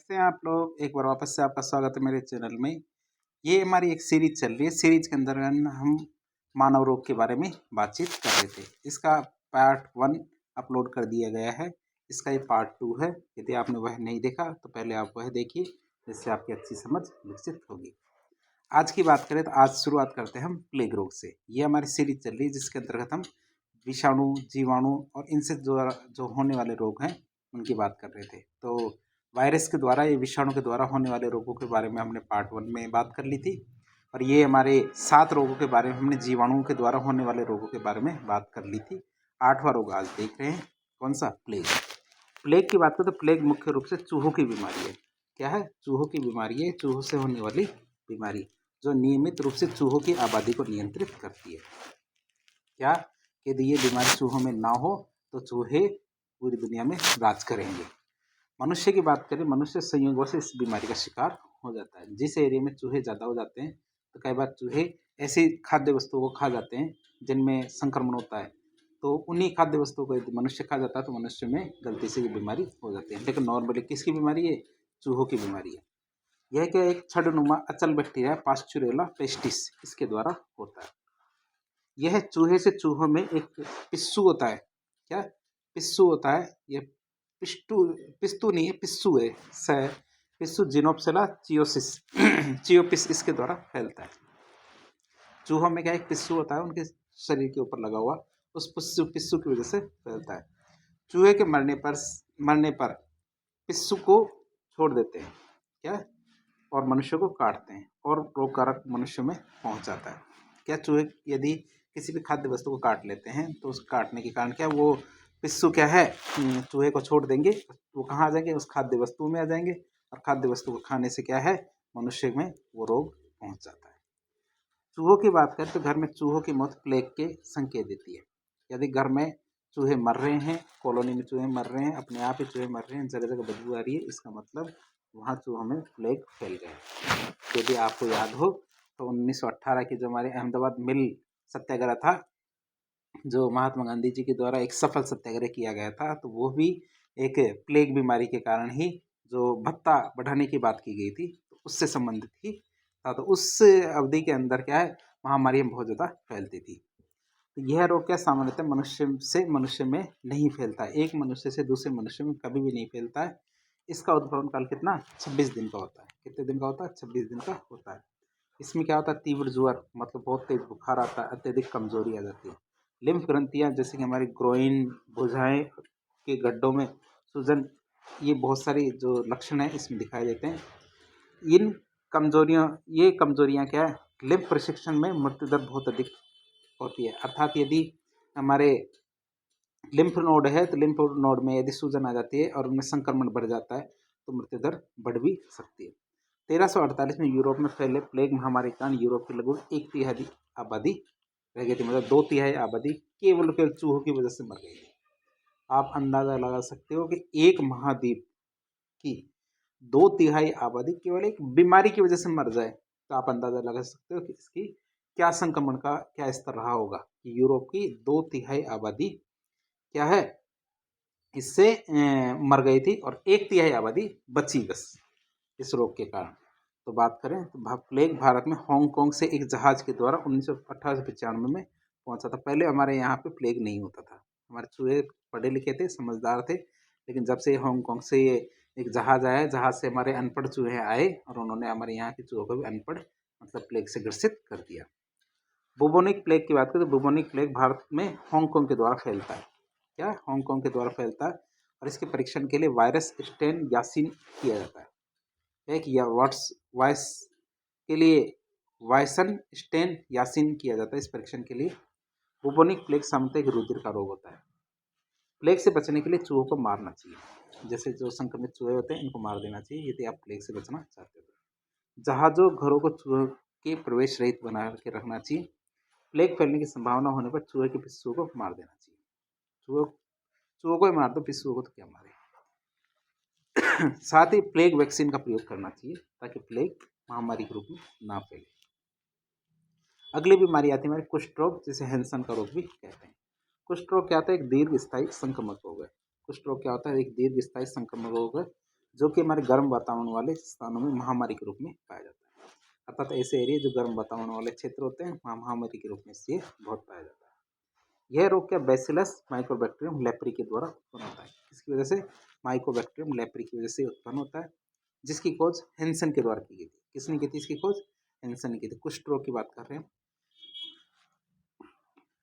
कैसे हैं आप लोग? एक बार वापस से आपका स्वागत है मेरे चैनल में। ये हमारी एक सीरीज चल रही है। सीरीज के अंदर हम मानव रोग के बारे में बातचीत कर रहे थे। इसका पार्ट 1 अपलोड कर दिया गया है। इसका ये पार्ट 2 है। यदि आपने वह नहीं देखा तो पहले आप वह देखिए, जिससे आपकी अच्छी समझ विकसित होगी। आज की बात करें तो आज शुरुआत करते हैं हम प्लेग रोग से। ये हमारी सीरीज चल रही है जिसके अंतर्गत हम विषाणु, जीवाणु और इनसे जो होने वाले रोग हैं उनकी बात कर रहे थे। तो वायरस के द्वारा, ये विषाणु के द्वारा होने वाले रोगों के बारे में हमने पार्ट 1 में बात कर ली थी। और ये हमारे 7 रोगों के बारे में हमने जीवाणुओं के द्वारा होने वाले रोगों के बारे में बात कर ली थी। 8वां रोग आज देख रहे हैं। कौन सा? प्लेग। प्लेग की बात करें तो प्लेग मुख्य रूप से चूहों की बीमारी है। क्या है? चूहों की बीमारी है। चूहों से होने वाली बीमारी जो नियमित रूप से चूहों की आबादी को नियंत्रित करती है। क्या? यदि ये बीमारी चूहों में ना हो तो चूहे पूरी दुनिया में राज करेंगे। मनुष्य की बात करें, मनुष्य संयोगों से इस बीमारी का शिकार हो जाता है। जिस एरिया में चूहे ज़्यादा हो जाते हैं तो कई बार चूहे ऐसी खाद्य वस्तुओं को खा जाते हैं जिनमें संक्रमण होता है। तो उन्हीं खाद्य वस्तुओं को यदि मनुष्य खा जाता है तो मनुष्य में गलती से ये बीमारी हो जाती है। लेकिन नॉर्मली किसकी बीमारी है? चूहों की बीमारी है। यह क्या? एक छड़नुमा अचल बैक्टीरिया पास्चुरेला पेस्टिस, इसके द्वारा होता है। यह चूहे से चूहों में एक पिस्सू होता है। क्या? पिस्सू होता है। यह पिस्तू नहीं है, पिस्सू है। पिस्सू जिनोप्सिला चियोसिस चियोपिस, इसके द्वारा फैलता है। चूहों में क्या एक पिस्सू होता है उनके शरीर के ऊपर लगा हुआ, उस पिस्सू की वजह से फैलता है। चूहे के मरने पर पिस्सू को छोड़ देते हैं। क्या? और मनुष्य को काटते हैं और रोग कारक मनुष्य में पहुंच जाता है। क्या? चूहे यदि किसी भी खाद्य वस्तु को काट लेते हैं तो उस काटने के कारण क्या वो पिस्सू क्या है, चूहे को छोड़ देंगे, वो कहाँ आ जाएंगे? उस खाद्य वस्तु में आ जाएंगे। और खाद्य वस्तु को खाने से क्या है, मनुष्य में वो रोग पहुंच जाता है। चूहों की बात करें तो घर में चूहों की मौत प्लेग के संकेत देती है। यदि घर में चूहे मर रहे हैं, कॉलोनी में चूहे मर रहे हैं, अपने आप ही चूहे मर रहे हैं, जगह जगह बदबू आ रही है, इसका मतलब वहाँ चूहों में प्लेग फैल गया है। यदि आपको याद हो तो 1918 की जो हमारे अहमदाबाद मिल सत्याग्रह था, जो महात्मा गांधी जी के द्वारा एक सफल सत्याग्रह किया गया था, तो वो भी एक प्लेग बीमारी के कारण ही, जो भत्ता बढ़ाने की बात की गई थी, तो उससे संबंधित ही था। तो उस अवधि के अंदर क्या है, महामारी बहुत ज़्यादा फैलती थी। तो यह रोग क्या सामान्यतः मनुष्य से मनुष्य में नहीं फैलता है। एक मनुष्य से दूसरे मनुष्य में कभी भी नहीं फैलता है। इसका उद्भवन काल कितना? 26 दिन का होता है। कितने दिन का होता है? 26 दिन का होता है। इसमें क्या होता है? तीव्र ज्वर, मतलब बहुत तेज बुखार आता है, अत्यधिक कमजोरी आ जाती है। लिम्फ ग्रंथियाँ जैसे कि हमारी ग्रोइन, भुजाएं के गड्ढों में सूजन, ये बहुत सारी जो लक्षण है इसमें दिखाई देते हैं। इन ये कमजोरियाँ क्या है, लिम्फ प्रशिक्षण में मृत्यु दर बहुत अधिक होती है। अर्थात यदि हमारे लिम्फ नोड है तो लिम्फ नोड में यदि सूजन आ जाती है और उनमें संक्रमण बढ़ जाता है तो मृत्यु दर बढ़ भी सकती है। 1348 में यूरोप में फैले प्लेग महामारी के कारण यूरोप की लगभग 1/3 आबादी रह गई थी। मतलब 2/3 आबादी केवल चूहों की वजह से मर गई थी। आप अंदाजा लगा सकते हो कि एक महाद्वीप की 2/3 आबादी केवल एक बीमारी की वजह से मर जाए, तो आप अंदाजा लगा सकते हो कि इसकी क्या संक्रमण का क्या स्तर रहा होगा। कि यूरोप की 2/3 आबादी क्या है, इससे मर गई थी और 1/3 आबादी बची बस इस रोग के कारण। तो बात करें तो प्लेग भारत में हांगकांग से एक जहाज के द्वारा 1918 से 95 में पहुंचा था। पहले हमारे यहाँ पे प्लेग नहीं होता था। हमारे चूहे पढ़े लिखे थे, समझदार थे, लेकिन जब से हांगकांग से ये एक जहाज आया, जहाज से हमारे अनपढ़ चूहे आए और उन्होंने हमारे यहाँ के चूहों को भी अनपढ़, मतलब प्लेग से ग्रसित कर दिया। बुबोनिक प्लेग की बात करें तो बुबोनिक प्लेग भारत में हांगकांग के द्वारा फैलता है। क्या? हांगकांग के द्वारा फैलता है और इसके परीक्षण के लिए वायरस स्टेन यासिन किया जाता है। एक या वायस के लिए वायसन स्टेन यासिन किया जाता है इस परीक्षण के लिए। बुबोनिक प्लेग सामान्यतः एक रुधिर का रोग होता है। प्लेग से बचने के लिए चूहों को मारना चाहिए। जैसे जो संक्रमित चूहे होते हैं इनको मार देना चाहिए यदि आप प्लेग से बचना चाहते हो तो। जहाजों, घरों को चूहों के प्रवेश रहित बना के रखना चाहिए। प्लेग फैलने की संभावना होने पर चूहे के पिस्सू को मार देना चाहिए। चूहों को ही मार दो, पिस्सू को तो क्या मारे। साथ ही प्लेग वैक्सीन का प्रयोग करना चाहिए ताकि प्लेग महामारी के रूप में ना फैले। अगली बीमारी आती है हमारे कुष्ठ रोग, जिसे हैंसन का रोग भी कहते हैं। कुष्ठ रोग क्या होता है? एक दीर्घ स्थायी संक्रामक रोग है। कुष्ठ रोग क्या होता है? एक दीर्घ स्थायी संक्रामक रोग है जो कि हमारे गर्म वातावरण वाले स्थानों में महामारी के रूप में पाया जाता है। अर्थात ऐसे एरिया जो गर्म वातावरण वाले क्षेत्र होते हैं वहाँ महामारी के रूप में से बहुत पाया जाता है। यह रोग क्या बैसिलस माइक्रोबैक्टीरियम लेप्री के द्वारा उत्पन्न होता है। किसकी वजह से? माइक्रोबैक्टीरियम लेप्री की वजह से उत्पन्न होता है, जिसकी खोज हेंसन के द्वारा की गई थी। किसने की थी इसकी खोज? हेंसन ने की थी। कुष्ठ रोग की बात कर रहे हैं।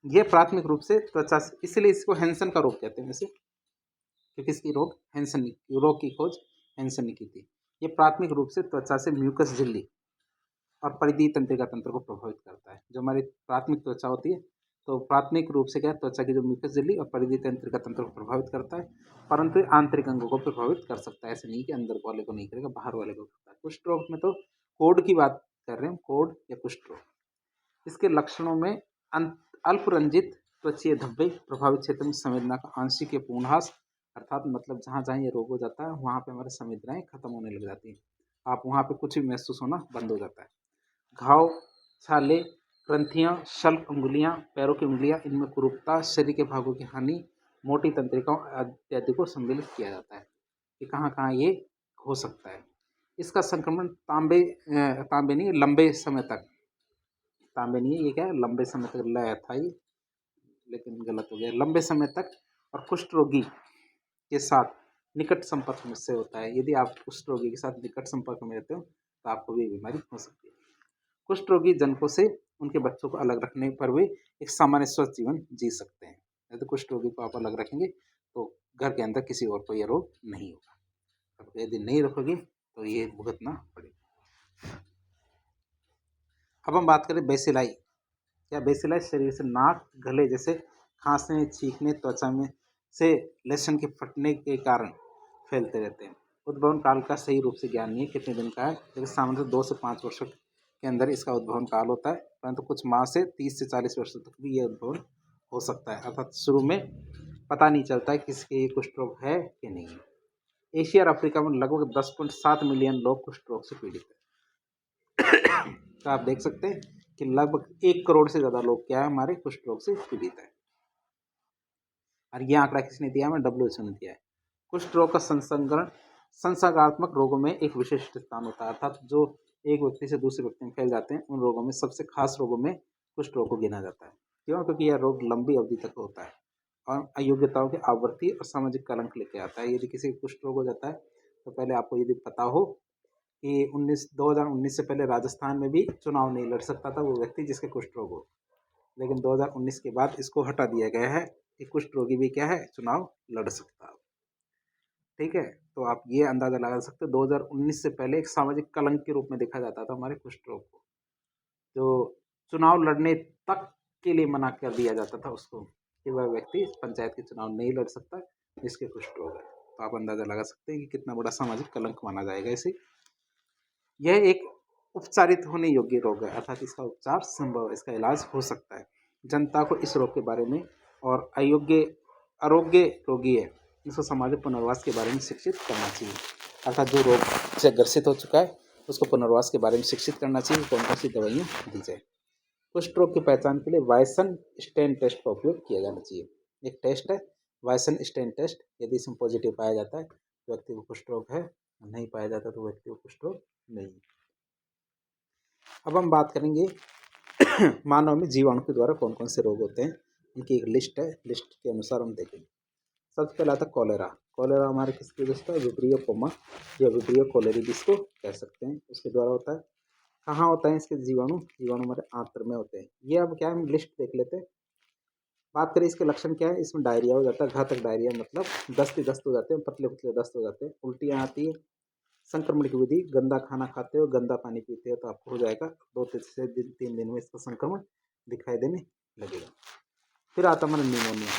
यह प्राथमिक रूप से त्वचा से, इसलिए इसको हेंसन का रोग कहते हैं वैसे, क्योंकि इसकी रोग की खोज हेंसन ने की थी। ये प्राथमिक रूप से त्वचा से म्यूकस झिल्ली और परिधीय तंत्रिका तंत्र को प्रभावित करता है। जो हमारी प्राथमिक त्वचा होती है, तो प्राथमिक रूप से क्या है, त्वचा की जो म्यूकस झिल्ली और परिधीय तंत्रिका तंत्र को प्रभावित करता है, परंतु आंतरिक अंगों को प्रभावित कर सकता है। ऐसे नहीं कि अंदर वाले को नहीं करेगा, बाहर वाले को करता है। कुष्ठ रोग में तो कोढ़ की बात कर रहे हैं, कोढ़ या कुष्ठ रोग। इसके लक्षणों में अल्परंजित त्वचीय धब्बे, प्रभावित क्षेत्र में संवेदना का आंशिक या पूर्ण ह्रास, अर्थात मतलब जहाँ जहाँ ये रोग हो जाता है वहाँ पे हमारी संवेदनाएं खत्म होने लग जाती हैं। आप वहाँ पे कुछ भी महसूस होना बंद हो जाता है। घाव, छाले, ग्रंथियाँ, शल्क अंगुलियाँ, पैरों की उंगलियाँ, इनमें कुरूपता, शरीर के भागों की हानि, मोटी तंत्रिकाओं इत्यादि को सम्मिलित किया जाता है कि कहाँ कहाँ ये हो सकता है। इसका संक्रमण तांबे नहीं, लंबे समय तक, तांबे नहीं है ये, क्या है, लंबे समय तक, लय था ये लेकिन गलत हो गया, लंबे समय तक और कुष्ठ रोगी के साथ निकट संपर्क में से होता है। यदि आप कुष्ठ रोगी के साथ निकट संपर्क में रहते हो तो आपको भी बीमारी हो सकती है। कुष्ठ रोगी जनकों से उनके बच्चों को अलग रखने पर वे एक सामान्य स्वस्थ जीवन जी सकते हैं। यदि कुष्ठ रोगी को आप अलग रखेंगे तो घर के अंदर किसी और को यह रोग नहीं होगा। यदि नहीं रखोगे तो ये भुगतना पड़ेगा। अब हम बात करें बेसिलाई। क्या बेसिलाई शरीर से नाक, गले जैसे खांसने, छींकने, त्वचा में से लहसुन के फटने के कारण फैलते रहते हैं। उद्भवन काल का सही रूप से ज्ञान नहीं है, कितने दिन का है, लेकिन सामान्य 2 से 5 वर्षों के अंदर इसका उद्भवन काल होता है, परंतु कुछ माह से 30 से 40 वर्षों तक भी ये उद्भवन हो सकता है। अर्थात शुरू में पता नहीं चलता है किसके ये कुष्ठ रोग है कि नहीं है। एशिया और अफ्रीका में लगभग 10.7 मिलियन लोग कुष्ठ रोग से पीड़ित हैं। तो आप देख सकते हैं कि लगभग 1 करोड़ से ज़्यादा लोग क्या है हमारे कुष्ठ रोग से पीड़ित है। और यह आंकड़ा किसने दिया? हमें WHO ने दिया है। कुष्ठ रोग का संसर्गात्मक रोगों में एक विशिष्ट स्थान होता है, अर्थात जो एक व्यक्ति से दूसरे व्यक्ति में फैल जाते हैं, उन रोगों में सबसे खास रोगों में कुष्ठ रोग को गिना जाता है। क्यों? क्योंकि यह रोग लंबी अवधि तक होता है और अयोग्यताओं की आवृत्ति और सामाजिक कलंक लेके आता है। यदि किसी को कुष्ठ रोग हो जाता है तो पहले आपको यदि पता हो कि 2019 से पहले राजस्थान में भी चुनाव नहीं लड़ सकता था वो व्यक्ति जिसके कुष्ठ रोग हो, लेकिन 2019 के बाद इसको हटा दिया गया है कि कुष्ठ रोगी भी क्या है, चुनाव लड़ सकता है। ठीक है, तो आप ये अंदाजा लगा सकते हो 2019 से पहले एक सामाजिक कलंक के रूप में देखा जाता था हमारे कुष्ठ रोग को, जो चुनाव लड़ने तक के लिए मना कर दिया जाता था उसको कि वह व्यक्ति पंचायत के चुनाव नहीं लड़ सकता जिसके कुष्ठ रोग है। तो आप अंदाजा लगा सकते हैं कि कितना बड़ा सामाजिक कलंक माना जाएगा इसे। यह एक उपचारित होने योग्य रोग है, अर्थात इसका उपचार संभव है, इसका इलाज हो सकता है। जनता को इस रोग के बारे में और आरोग्य रोगी है इसको सामाजिक पुनर्वास के बारे में शिक्षित करना चाहिए। अर्थात जो रोग से ग्रसित हो चुका है उसको पुनर्वास के बारे में शिक्षित करना चाहिए, कौन कौन सी दवाइयाँ दी जाए। कुष्ठ रोग की पहचान के लिए वायसन स्टेन टेस्ट का उपयोग किया जाना चाहिए। एक टेस्ट है वायसन स्टेन टेस्ट, यदि इसमें पॉजिटिव पाया जाता है तो व्यक्ति को कुष्ठ रोग है, नहीं पाया जाता तो व्यक्ति को कुष्ठ रोग नहीं। अब हम बात करेंगे मानव में जीवाणु के द्वारा कौन कौन से रोग होते हैं, उनकी एक लिस्ट है, लिस्ट के अनुसार हम देखेंगे। सबसे पहला आता कॉलेरा। कॉलेरा हमारे किसकी वजह से? विब्रियो कोमा या विब्रियो कोलेरी जिसको कह सकते हैं, उसके द्वारा होता है। कहाँ होता है इसके जीवाणु? जीवाणु हमारे आंत्र में होते हैं। ये अब क्या है, हम लिस्ट देख लेते हैं। बात करें इसके लक्षण क्या है, इसमें डायरिया हो जाता है, घातक डायरिया, मतलब दस्त हो जाते हैं, पतले पतले दस्त हो जाते हैं, उल्टियाँ आती है। संक्रमण की विधि, गंदा खाना खाते हो, गंदा पानी पीते हो तो आपको हो जाएगा, 2 से 3 दिन में इसका संक्रमण दिखाई देने लगेगा। फिर आता हमारा निमोनिया।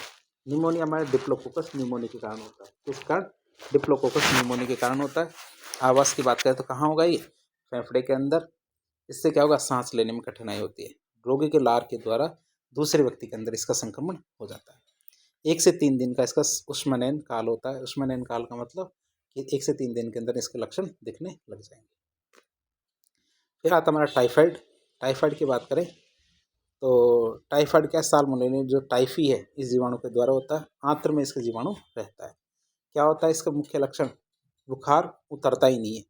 निमोनिया हमारे डिप्लोकोकस निमोनिया के कारण होता है। किस कारण? डिप्लोकोकस निमोनिया के कारण होता है। आवास की बात करें तो कहाँ होगा ये? फेफड़े के अंदर। इससे क्या होगा? सांस लेने में कठिनाई होती है। रोगी के लार के द्वारा दूसरे व्यक्ति के अंदर इसका संक्रमण हो जाता है। 1 से 3 दिन का इसका उष्मनयन काल होता है। उष्मनयन काल का मतलब कि 1 से 3 दिन के अंदर इसके लक्षण दिखने लग जाएंगे। फिर आता हमारा टाइफाइड। टाइफाइड की बात करें तो टाइफाइड क्या, साल्मोनेला जो टाइफी है इस जीवाणु के द्वारा होता है। आंत्र में इसका जीवाणु रहता है। क्या होता है इसका मुख्य लक्षण? बुखार उतरता ही नहीं है।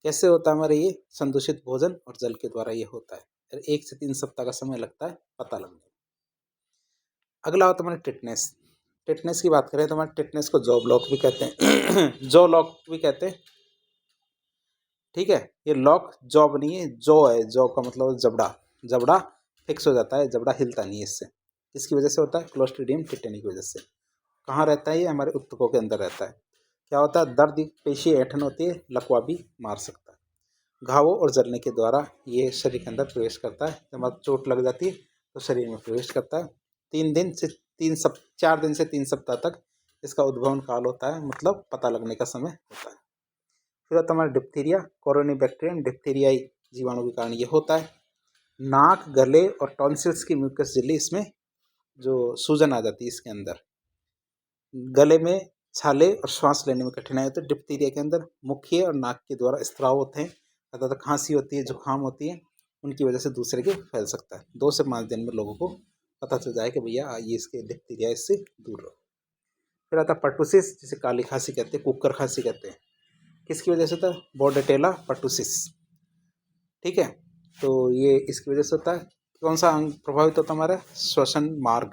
कैसे होता है हमारे ये संदूषित भोजन और जल के द्वारा ये होता है। और 1 से 3 सप्ताह का समय लगता है पता लगने में। अगला होता है हमारे टिटनेस। टिटनेस की बात करें तो हमारे टिटनेस को जॉ ब्लॉक भी कहते हैं जॉ लॉक भी कहते हैं। ठीक है, ये लॉक जॉब नहीं है, जॉ है। जॉ का मतलब जबड़ा। जबड़ा फिक्स हो जाता है, जबड़ा हिलता नहीं है इससे। किसकी वजह से होता है? क्लोस्ट्रीडियम टिटेनी की वजह से। कहाँ रहता है ये? हमारे ऊतकों के अंदर रहता है। क्या होता है? दर्द, पेशी ऐंठन होती है, लकवा भी मार सकता है। घावों और जलने के द्वारा ये शरीर के अंदर प्रवेश करता है। जब आप चोट लग जाती है तो शरीर में प्रवेश करता है। 4 दिन से 3 सप्ताह तक इसका उद्भवन काल होता है, मतलब पता लगने का समय होता है। फिर होता है हमारा डिप्थीरिया। कोरोनिबैक्टीरियम डिप्थीरियाई जीवाणु के कारण ये होता है। नाक, गले और टॉन्सिल्स की म्यूकस झिल्ली, इसमें जो सूजन आ जाती है इसके अंदर। गले में छाले और श्वास लेने में कठिनाई होती है। डिप्थीरिया के अंदर मुख्य और नाक के द्वारा स्त्राव होते हैं, अर्थात खांसी होती है, जुकाम होती है, उनकी वजह से दूसरे के फैल सकता है। 2 से 5 दिन में लोगों को पता चल जाए कि भैया ये इसके डिप्थीरिया, इससे दूर रहो। फिर आता है पर्टुसिस, जिसे काली खांसी कहते हैं, कुकर खांसी कहते हैं। किसकी वजह से होता है? Bordetella pertussis. ठीक है, तो ये इसकी वजह से होता है। कौन सा अंग प्रभावित होता है? हमारा श्वसन मार्ग।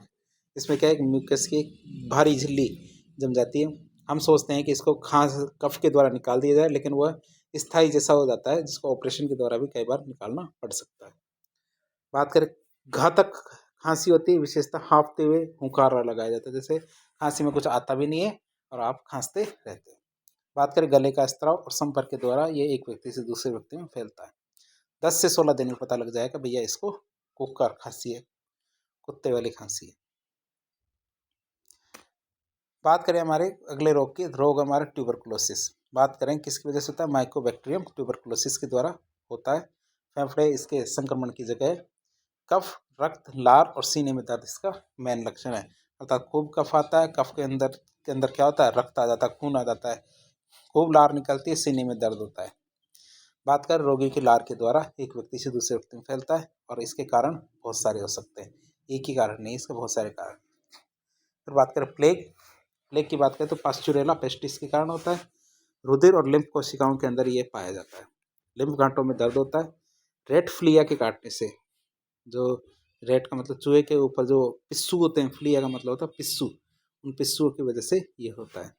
इसमें क्या है? म्यूकस की एक भारी झिल्ली जम जाती है। हम सोचते हैं कि इसको खांस कफ के द्वारा निकाल दिया जाए, लेकिन वह स्थायी जैसा हो जाता है, जिसको ऑपरेशन के द्वारा भी कई बार निकालना पड़ सकता है। बात करें घातक खांसी होती है, विशेषतः हाँफते हुए हुंकारा लगाया जाता है, जैसे खांसी में कुछ आता भी नहीं है और आप खांसते रहते हैं। बात करें गले का स्त्राव और संपर्क के द्वारा ये एक व्यक्ति से दूसरे व्यक्ति में फैलता है। 10 से 16 दिन में पता लग जाएगा भैया इसको कुकर खांसी है, कुत्ते वाली खांसी है। बात करें हमारे अगले रोग की, रोग हमारा ट्यूबरकुलोसिस। बात करें किसकी वजह से होता है? माइकोबैक्टीरियम ट्यूबरकुलोसिस के द्वारा होता है। फेफड़े इसके संक्रमण की जगह है। कफ, रक्त, लार और सीने में दर्द इसका मेन लक्षण है, अर्थात खूब कफ आता है, कफ के अंदर क्या होता है? रक्त आ जाता है, खून आ जाता है, खूब लार निकलती है, सीने में दर्द होता है। बात कर रोगी की लार के द्वारा एक व्यक्ति से दूसरे व्यक्ति में फैलता है और इसके कारण बहुत सारे हो सकते हैं, एक ही कारण नहीं, इसके बहुत सारे कारण। फिर बात करें प्लेग। प्लेग की बात करें तो पास्चुरेला पेस्टिस के कारण होता है। रुधिर और लिम्फ कोशिकाओं के अंदर ये पाया जाता है। लिम्फ गांठों में दर्द होता है। रेट फ्लिया के काटने से, जो रेट का मतलब चूहे के ऊपर जो पिस्सू होते हैं, फ्लिया का मतलब होता है पिस्सू, उन पिस्सुओं की वजह से ये होता है।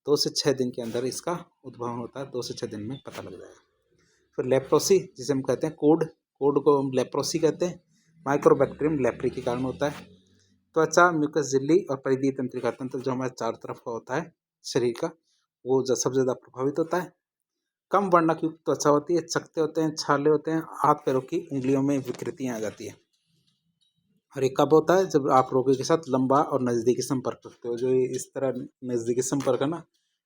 2 से 6 दिन के अंदर इसका उद्भव होता है, 2 से 6 दिन में पता लग जाएगा। फिर लेप्रोसी, जिसे हम कहते हैं कोड, कोड को हम लेप्रोसी कहते हैं। माइक्रोबैक्टीरियम लेप्री के कारण होता है। त्वचा, म्यूकस झिल्ली और परिधीय तंत्रिका तंत्र, जो हमारे चारों तरफ का होता है शरीर का, वो सबसे ज़्यादा प्रभावित होता है। कम वर्णक युक्त त्वचा होती है, चकते होते हैं, छाले होते हैं, हाथ पैरों की उंगलियों में विकृतियाँ आ जाती है। और ये कब होता है? जब आप रोगी के साथ लंबा और नज़दीकी संपर्क रखते हो। जो ये इस तरह नज़दीकी संपर्क है ना,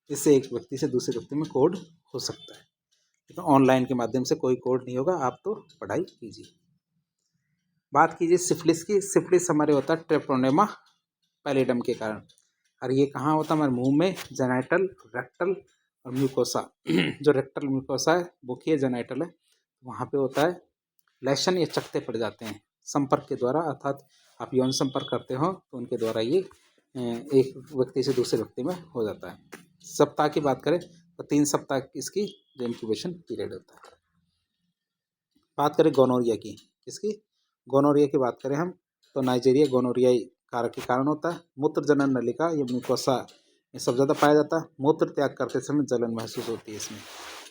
इससे एक व्यक्ति से दूसरे व्यक्ति में कोड हो सकता है। तो ऑनलाइन के माध्यम से कोई कोड नहीं होगा, आप तो पढ़ाई कीजिए। बात कीजिए सिफिलिस की। सिफिलिस हमारे होता है ट्रेपोनेमा पैलिडम के कारण, और ये कहाँ होता है? हमारे मुंह में, जेनाइटल, रेक्टल और म्यूकोसा। जो रेक्टल म्यूकोसा है, मुख्य जेनाइटल है, वहाँ पे होता है। लेशन या चकते पड़ जाते हैं संपर्क के द्वारा, अर्थात आप यौन संपर्क करते हो तो उनके द्वारा ये एक व्यक्ति से दूसरे व्यक्ति में हो जाता है। सप्ताह की बात करें तो 3 सप्ताह इसकी जो इंक्यूबेशन पीरियड होता है। बात करें गोनोरिया की। किसकी? गोनोरिया की बात करें हम तो नाइजीरिया गोनोरियाई कारक के कारण होता है। मूत्र जनन नलिका या म्यूकोसा ये सब ज़्यादा पाया जाता है। मूत्र त्याग करते समय जलन महसूस होती है।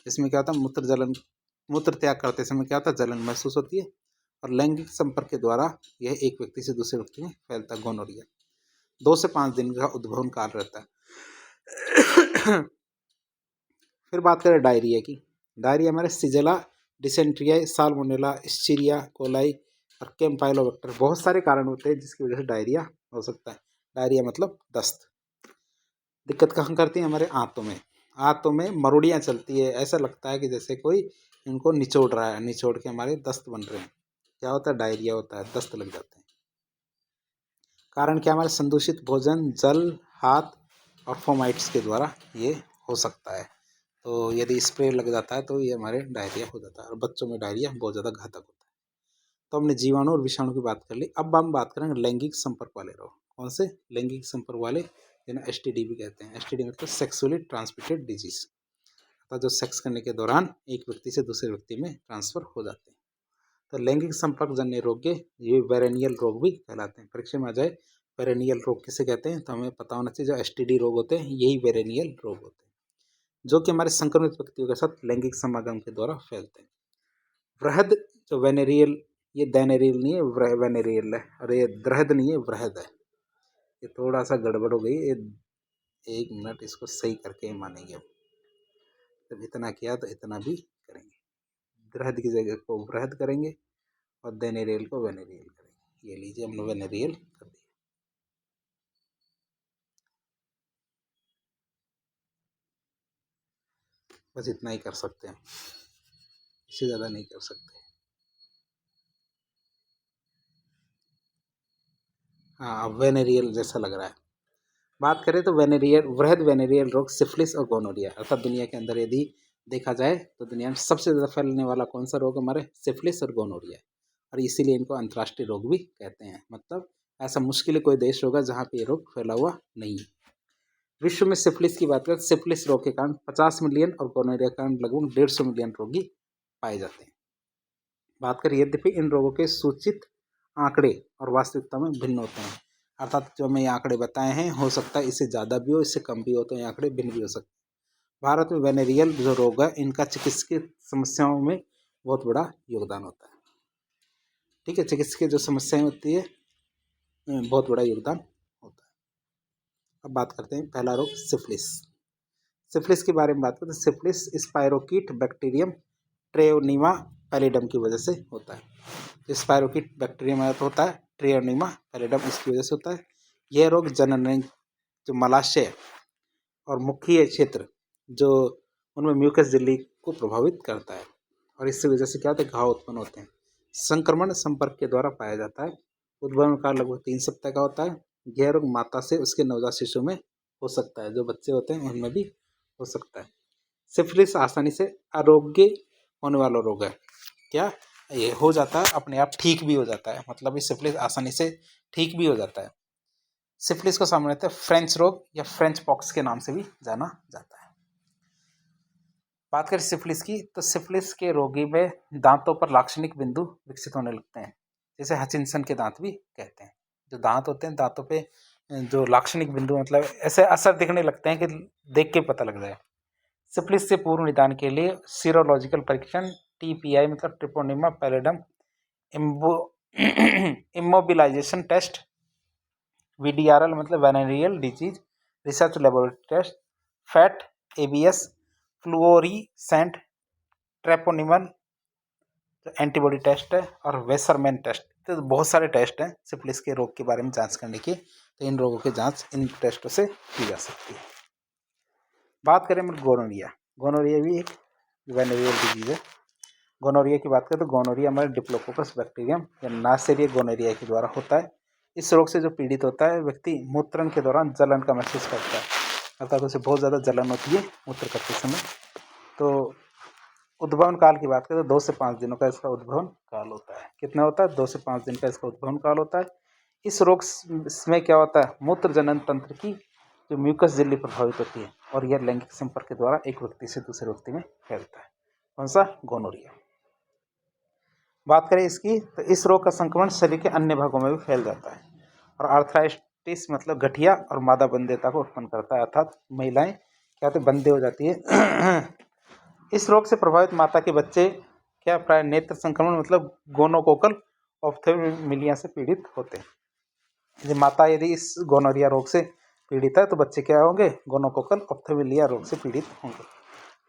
इसमें क्या होता है? मूत्र त्याग करते समय क्या होता है? जलन महसूस होती है। और लैंगिक संपर्क के द्वारा यह एक व्यक्ति से दूसरे व्यक्ति में फैलता है। गोनोरिया 2 से 5 दिन का उद्भवन काल रहता है। फिर बात करें डायरिया की। डायरिया हमारे सिजेला, डिसेंट्रिया, साल्मोनेला, एस्चेरिचिया कोलाई और कैम्पाइलोबैक्टर, बहुत सारे कारण होते हैं जिसकी वजह से डायरिया हो सकता है। डायरिया मतलब दस्त। दिक्कत कहाँ करती है? हमारे आंतों में। आंतों में मरोड़ियाँ चलती है, ऐसा लगता है कि जैसे कोई इनको निचोड़ रहा है, निचोड़ के हमारे दस्त बन रहे हैं। क्या होता है? डायरिया होता है, दस्त लग जाते हैं। कारण क्या? हमारे संदूषित भोजन, जल, हाथ और फोमाइट्स के द्वारा ये हो सकता है। तो यदि स्प्रे लग जाता है तो ये हमारे डायरिया हो जाता है, और बच्चों में डायरिया बहुत ज़्यादा घातक होता है। तो हमने जीवाणु और विषाणु की बात कर ली। अब हम बात करेंगे लैंगिक संपर्क वाले रोग। कौन से? लैंगिक संपर्क वाले, जिन्हें STD भी कहते हैं। STD मतलब सेक्सुअली ट्रांसमिटेड डिजीज। अर्थात जो सेक्स करने के दौरान एक व्यक्ति से दूसरे व्यक्ति में ट्रांसफर हो जाते हैं। तो लैंगिक संपर्क जन्य रोग के ये वेरेनियल रोग भी कहलाते हैं। परीक्षा में आ जाए वेरेनियल रोग किसे कहते हैं, तो हमें पता होना चाहिए जो एसटीडी रोग होते हैं यही वेरेनियल रोग होते हैं, जो कि हमारे संक्रमित व्यक्तियों के साथ लैंगिक समागम के द्वारा फैलते हैं। वृहद जो वेनेरियल, ये दैनेरियल नहीं है, वेनेरियल है, और ये द्रहद नहीं है, वृहद है। ये थोड़ा सा गड़बड़ हो गई, ये 1 मिनट इसको सही करके मानेंगे। जब इतना किया तो इतना भी करेंगे, द्रहद की जगह को वृहद करेंगे और दैनेरियल को वेनेरियल करेंगे। ये लीजिए हम लोग वेनेरियल कर दिया। बस इतना ही कर सकते हैं, इससे ज़्यादा नहीं कर सकते। हाँ, वेनेरियल जैसा लग रहा है। बात करें तो वेनेरियल, वृहद वेनेरियल रोग सिफिलिस और गोनोरिया, अर्थात दुनिया के अंदर यदि देखा जाए तो दुनिया में सबसे ज़्यादा फैलने वाला कौन सा रोग हमारे सिफिलिस और गोनोरिया, और इसीलिए इनको अंतर्राष्ट्रीय रोग भी कहते हैं। मतलब ऐसा मुश्किल कोई देश होगा जहाँ पे ये रोग फैला हुआ नहीं है। विश्व में सिफिलिस की बात करें, सिफिलिस रोग के कारण 50 मिलियन और गोनोरिया के कारण लगभग 150 मिलियन रोगी पाए जाते हैं। बात करें यद्यपि इन रोगों के सूचित आंकड़े और वास्तविकता में भिन्न होते हैं, अर्थात जो मैं ये आंकड़े बताए हैं हो सकता है इससे ज़्यादा भी हो, इससे कम भी हो, तो ये आंकड़े भिन्न भी हो सकते हैं। भारत में वेनेरियल जो रोग है इनका चिकित्सकीय समस्याओं में बहुत बड़ा योगदान होता है। ठीक है, चिकित्सकीय जो समस्याएं होती है बहुत बड़ा योगदान होता है। अब बात करते हैं पहला रोग सिफिलिस। सिफिलिस के बारे में बात करते हैं। सिफिलिस स्पाइरोकीट बैक्टीरियम ट्रेओनिमा पैलिडम की वजह से होता है। स्पाइरोकीट बैक्टीरियम होता है, ट्रेओनिमा पैलिडम इसकी वजह से होता है। यह रोग जनन जो मलाशय और मुखीय क्षेत्र जो उनमें म्यूकस झिल्ली को प्रभावित करता है, और इससे वजह से क्या होता है, घाव उत्पन्न होते हैं। संक्रमण संपर्क के द्वारा पाया जाता है। उद्भवन काल लगभग 3 सप्ताह का होता है। यह रोग माता से उसके नवजात शिशु में हो सकता है, जो बच्चे होते हैं उनमें भी हो सकता है। सिफिलिस आसानी से आरोग्य होने वाला रोग है। क्या ये हो जाता है, अपने आप ठीक भी हो जाता है, मतलब ये सिफिलिस आसानी से ठीक भी हो जाता है। सिफिलिस को सामान्यतः फ्रेंच रोग या फ्रेंच पॉक्स के नाम से भी जाना जाता है। बात करें सिफिलिस की, तो सिफिलिस के रोगी में दांतों पर लाक्षणिक बिंदु विकसित होने लगते हैं, जैसे हचिनसन के दांत भी कहते हैं। जो दांत होते हैं, दांतों पे जो लाक्षणिक बिंदु मतलब ऐसे असर दिखने लगते हैं कि देख के पता लग जाए। सिफिलिस से पूर्व निदान के लिए सीरोलॉजिकल परीक्षण टीपीआई मतलब treponema pallidum immobilization test, VDRL मतलब venereal disease research laboratory test, FTA ABS, fluorescent treponemal antibody test है, और वेसरमैन टेस्ट। तो बहुत सारे टेस्ट हैं सिफिलिस के रोग के बारे में जांच करने की, तो इन रोगों की जांच इन टेस्टों से की जा सकती है। बात करें हम गोनोरिया। गोनोरिया भी एक वेनेरियल डिजीज है। गोनोरिया की बात करें तो गोनोरिया हमारे डिप्लोकोकस बैक्टीरियम या नासेरिया गोनोरिया के द्वारा होता है। इस रोग से जो पीड़ित होता है व्यक्ति मूत्रण के दौरान जलन का महसूस करता है, अर्थात उसे बहुत ज़्यादा जलन होती है मूत्र करते समय। तो उद्भवन काल की बात करें तो 2 से 5 दिनों का इसका उद्भवन काल होता है। कितना होता है? 2 से 5 दिन का इसका उद्भवन काल होता है। इस रोग में क्या होता है, मूत्र जनन तंत्र की जो म्यूकस झिल्ली प्रभावित होती है, और यह लैंगिक संपर्क के द्वारा एक व्यक्ति से दूसरे व्यक्ति में फैलता है। कौन सा? गोनोरिया। बात करें इसकी, तो इस रोग का संक्रमण शरीर के अन्य भागों में भी फैल जाता है, और आर्थराइटिस मतलब गठिया और मादा बंध्यता को उत्पन्न करता है, अर्थात महिलाएं क्या होते, बंदे हो जाती है। इस रोग से प्रभावित माता के बच्चे क्या प्राय नेत्र संक्रमण मतलब गोनोकोकल ऑप्थेल्मिया से पीड़ित होते हैं। यदि माता यदि इस गोनोरिया रोग से पीड़ित है तो बच्चे क्या होंगे, गोनोकोकल ऑप्थेल्मिया रोग से पीड़ित होंगे।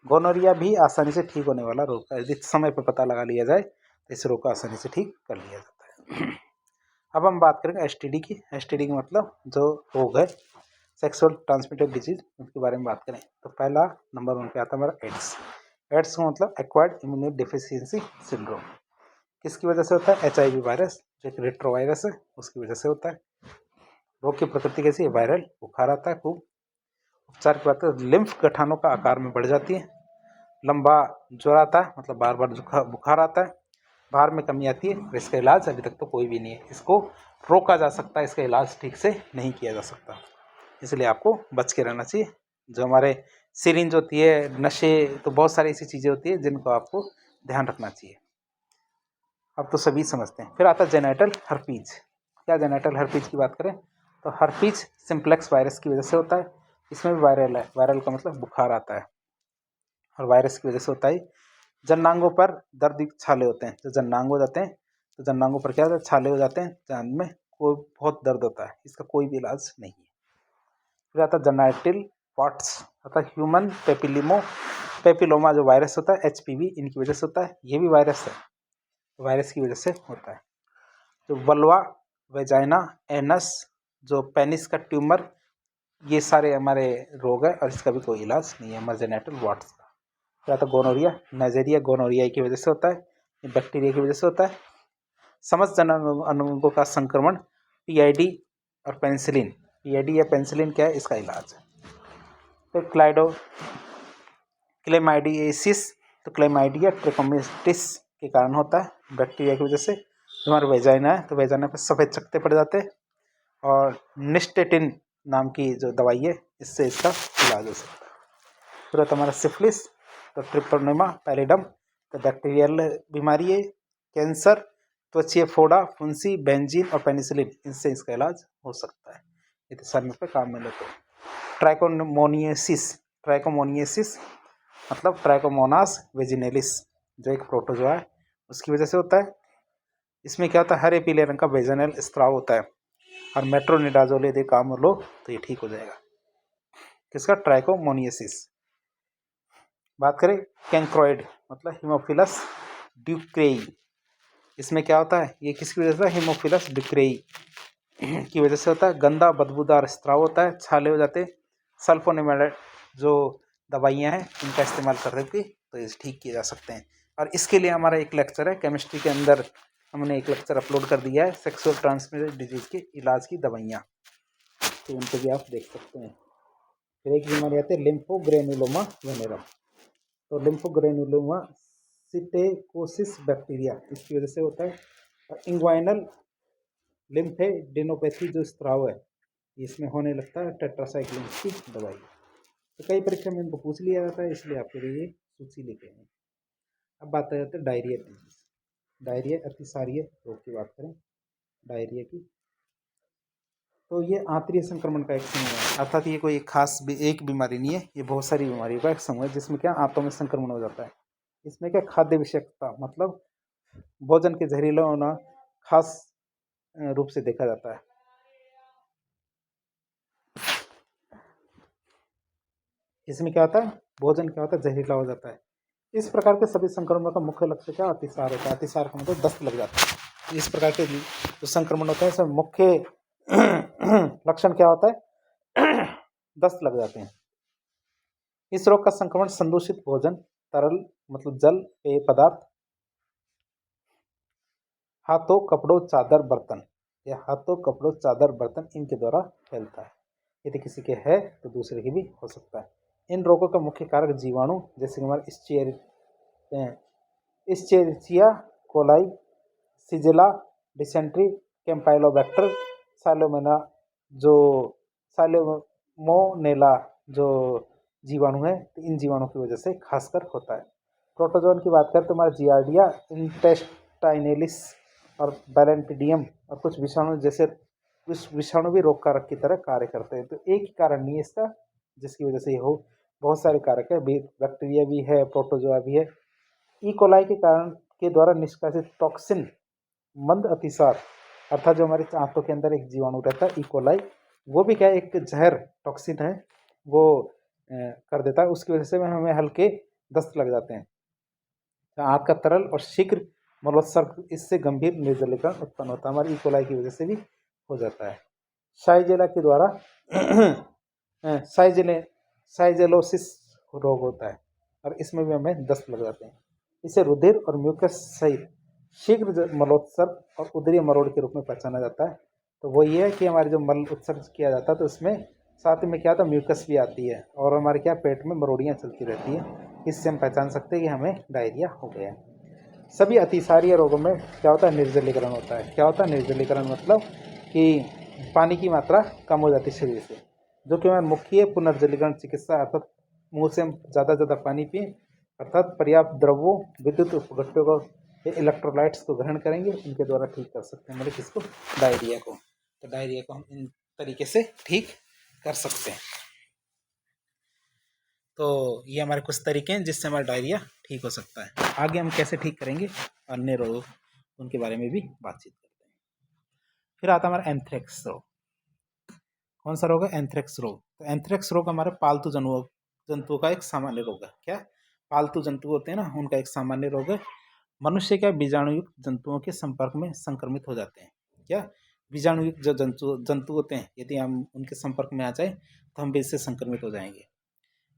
गोनोरिया भी आसानी से ठीक होने वाला रोग है, यदि समय पर पता लगा लिया जाए तो इस रोग को आसानी से ठीक कर लिया जाता है। अब हम बात करेंगे एसटीडी की। एसटीडी का मतलब जो रोग है सेक्सुअल ट्रांसमिटेड डिजीज, उनके बारे में बात करें तो पहला नंबर 1 पे आता है हमारा एड्स। एड्स का मतलब एक्वायर्ड इम्यूनो डेफिशिएंसी सिंड्रोम। किसकी वजह से होता है? एचआईवी वायरस, जो एक रेट्रो वायरस है, उसकी वजह से होता है। रोग की प्रकृति कैसी है? वायरल, बुखार आता है खूब। उपचार की बात करें, लिम्फ गठानों का आकार में बढ़ जाती है, लंबा ज्वर आता है मतलब बार बार बुखार आता है, भार में कमी आती है। इसका इलाज अभी तक तो कोई भी नहीं है। इसको रोका जा सकता है, इसका इलाज ठीक से नहीं किया जा सकता, इसलिए आपको बच के रहना चाहिए। जो हमारे सिरिंज होती है, नशे, तो बहुत सारी ऐसी चीज़ें होती है जिनको आपको ध्यान रखना चाहिए। अब तो सभी समझते हैं। फिर आता है जेनिटल हर्पीज। क्या जेनिटल हर्पीज की बात करें तो हर्पीज सिंप्लेक्स वायरस की वजह से होता है। इसमें भी वायरल है, वायरल का मतलब बुखार आता है, और वायरस की वजह से होता है। जननांगों पर दर्द छाले होते हैं, जो जननांग हो जाते हैं तो जननांगों पर क्या होता है, छाले हो जाते हैं, जहाँ में कोई बहुत दर्द होता है, इसका कोई भी इलाज नहीं है। फिर आता है जेनाइटल पॉट्स, अर्थात ह्यूमन पेपिलोमा जो वायरस होता है, HPV, इनकी वजह से होता है। ये भी वायरस है, वायरस की वजह से होता है। जो वल्वा, वेजाइना, एनस, जो पेनिस का ट्यूमर, ये सारे हमारे रोग है और इसका भी कोई इलाज नहीं है, हमारे जेनिटल वार्ड्स का। फिर आता गोनोरिया, नाइजीरिया गोनोरिया की वजह से होता है, ये बैक्टीरिया की वजह से होता है। समस्त जननांगों का संक्रमण, PID और पेनिसिलिन, PID या पेनिसिलिन क्या है, इसका इलाज है। तो क्लेमाइडियासिस, तो क्लेमाइडिया ट्रिकोमेटिस के कारण होता है, बैक्टीरिया की वजह से। हमारा वेजाइना है तो वेजाइना पर सफ़ेद चकत्ते पड़ जाते हैं, और निस्टेटिन नाम की जो दवाई है, इससे इसका इलाज हो सकता है। फिर हमारा सिफिलिस, तो ट्रिपोनेमा पैलिडम, तो बैक्टीरियल बीमारी है। कैंसर, त्वचीय फोड़ा, फुंसी, बेंजीन और पेनिसिलिन, इनसे इसका इलाज हो सकता है, ये समय पे काम में लेते हैं। ट्राइकोमोनियसिस मतलब ट्राइकोमोनास वेजिनेलिस, जो एक प्रोटोजोआ है, उसकी वजह से होता है। इसमें क्या होता है, हरे पीले रंग का वेजिनल स्त्राव होता है, और मेट्रोनिडाजोल यदि काम लो तो ये ठीक हो जाएगा। किसका, ट्राइकोमोनियसिस। बात करें कैंक्रोइड मतलब हीमोफिलस ड्यूक्रेई, इसमें क्या होता है, ये किसकी वजह से, हीमोफिलस ड्यूक्रेई की वजह से होता है। गंदा बदबूदार स्त्राव होता है, छाले हो जाते हैं। सल्फोनिमाइड जो दवाइयाँ हैं, इनका इस्तेमाल करके तो ये ठीक किए जा सकते हैं। और इसके लिए हमारा एक लेक्चर है केमिस्ट्री के अंदर, हमने एक लेक्चर अपलोड कर दिया है, सेक्सुअल ट्रांसमिटेड डिजीज के इलाज की दवाइयाँ, तो उनको भी आप देख सकते हैं। फिर एक बीमारी आती है लिम्फोग्रेनुलोमा वेनेरम, तो लिम्फोग्रेनुलोमा सिटेकोसिस बैक्टीरिया, इसकी वजह से होता है। और इंग्वाइनल लिम्फेडेनोपैथी जो स्त्राव है, इसमें होने लगता है टेट्रासाइक्लिन की दवाई। तो कई परीक्षा में इनको पूछ लिया जाता है, इसलिए आपके लिए सूची लेके हैं। अब बात करते हैं डायरिया डिजीज, डायरिया अतिसारीय रोग की बात करें, डायरिया की, तो ये आंतरिक संक्रमण का एक समूह है, अर्थात ये कोई खास एक बीमारी नहीं है, ये बहुत सारी बीमारियों का एक समूह है, जिसमें क्या आंतों में संक्रमण हो जाता है। इसमें क्या खाद्य विषाक्तता मतलब भोजन के जहरीला होना खास रूप से देखा जाता है। इसमें क्या होता है, भोजन क्या होता है, जहरीला हो जाता है। इस प्रकार के सभी संक्रमणों का मुख्य लक्ष्य क्या, अतिसार होता है। अतिसार का मतलब दस्त लग जाता है। इस प्रकार के जो संक्रमण होते हैं, सब मुख्य लक्षण क्या होता है, दस्त लग जाते हैं। इस रोग का संक्रमण संदूषित भोजन, तरल मतलब जल, पेय पदार्थ, हाथों, कपड़ों, चादर, बर्तन, या हाथों, कपड़ों, चादर, बर्तन, इनके द्वारा फैलता है। यदि किसी के है तो दूसरे की भी हो सकता है। इन रोगों का मुख्य कारक जीवाणु, जैसे कि हमारे इस्चेरिचिया कोलाई, सिजिला, डिसेंट्री, कैम्पाइलोबैक्टर, सालोमोना जो सालोमोनेला जो जीवाणु है, तो इन जीवाणु की वजह से खासकर होता है। प्रोटोजोन की बात करें तो हमारा जियार्डिया, इंटेस्टाइनेलिस और बैलेंटिडियम और कुछ विषाणु, जैसे कुछ विषाणु भी रोग कारक की तरह कार्य करते हैं। तो एक ही कारण नहीं है इसका जिसकी वजह से ये हो, बहुत सारे कारक है, बैक्टीरिया भी है, प्रोटोजोआ भी है। ई कोलाई के कारण के द्वारा निष्कासित टॉक्सिन, मंद अतिसार, अर्थात जो हमारे आंतों के अंदर एक जीवाणु रहता है ई कोलाई, वो भी क्या है, एक जहर टॉक्सिन है, वो कर देता है, उसकी वजह से हमें हल्के दस्त लग जाते हैं। आंत का तरल और शीघ्र मलोत्सर्ग, इससे गंभीर निर्जलीकरण उत्पन्न होता है, हमारी ई कोलाई की वजह से भी हो जाता है। शाइजेला के द्वारा साइजेलोसिस रोग होता है, और इसमें भी हमें दस्त लग जाते हैं। इसे रुधिर और म्यूकस सहित शीघ्र मलोत्सर्ग और उदरीय मरोड़ के रूप में पहचाना जाता है। तो वो ये है कि हमारे जो मल उत्सर्ग किया जाता है, तो उसमें साथ में क्या था, म्यूकस भी आती है, और हमारे क्या पेट में मरोड़ियाँ चलती रहती है। इससे हम पहचान सकते हैं कि हमें डायरिया हो गया है। सभी अतिसारीय रोगों में क्या होता है, निर्जलीकरण होता है। क्या होता है निर्जलीकरण, मतलब कि पानी की मात्रा कम हो जाती है शरीर से, जो कि हमारे मुख्य पुनर्जलीकरण चिकित्सा अर्थात मुंह से हम ज़्यादा ज़्यादा पानी पिए, अर्थात पर्याप्त द्रवों, विद्युत उपघट्टों को, इलेक्ट्रोलाइट्स को ग्रहण करेंगे, इनके द्वारा ठीक कर सकते हैं हमारे किसको, डायरिया को। तो डायरिया को हम इन तरीके से ठीक कर सकते हैं। तो ये हमारे कुछ तरीके हैं जिससे हमारा डायरिया ठीक हो सकता है। आगे हम कैसे ठीक करेंगे अन्य रोग, उनके बारे में भी बातचीत करते हैं। फिर आता हमारा एंथ्रेक्स रोग। कौन सा रोग है? एंथ्रेक्स रोग। तो एंथ्रेक्स रोग हमारे पालतू जंतुओं का एक सामान्य रोग है। क्या? पालतू जंतु होते हैं ना, उनका एक सामान्य रोग है। मनुष्य क्या बीजाणुयुक्त जंतुओं के संपर्क में संक्रमित हो जाते हैं। क्या? बीजाणुयुक्त जो जंतु होते हैं, यदि हम उनके संपर्क में आ जाए तो हम भी इससे संक्रमित हो जाएंगे।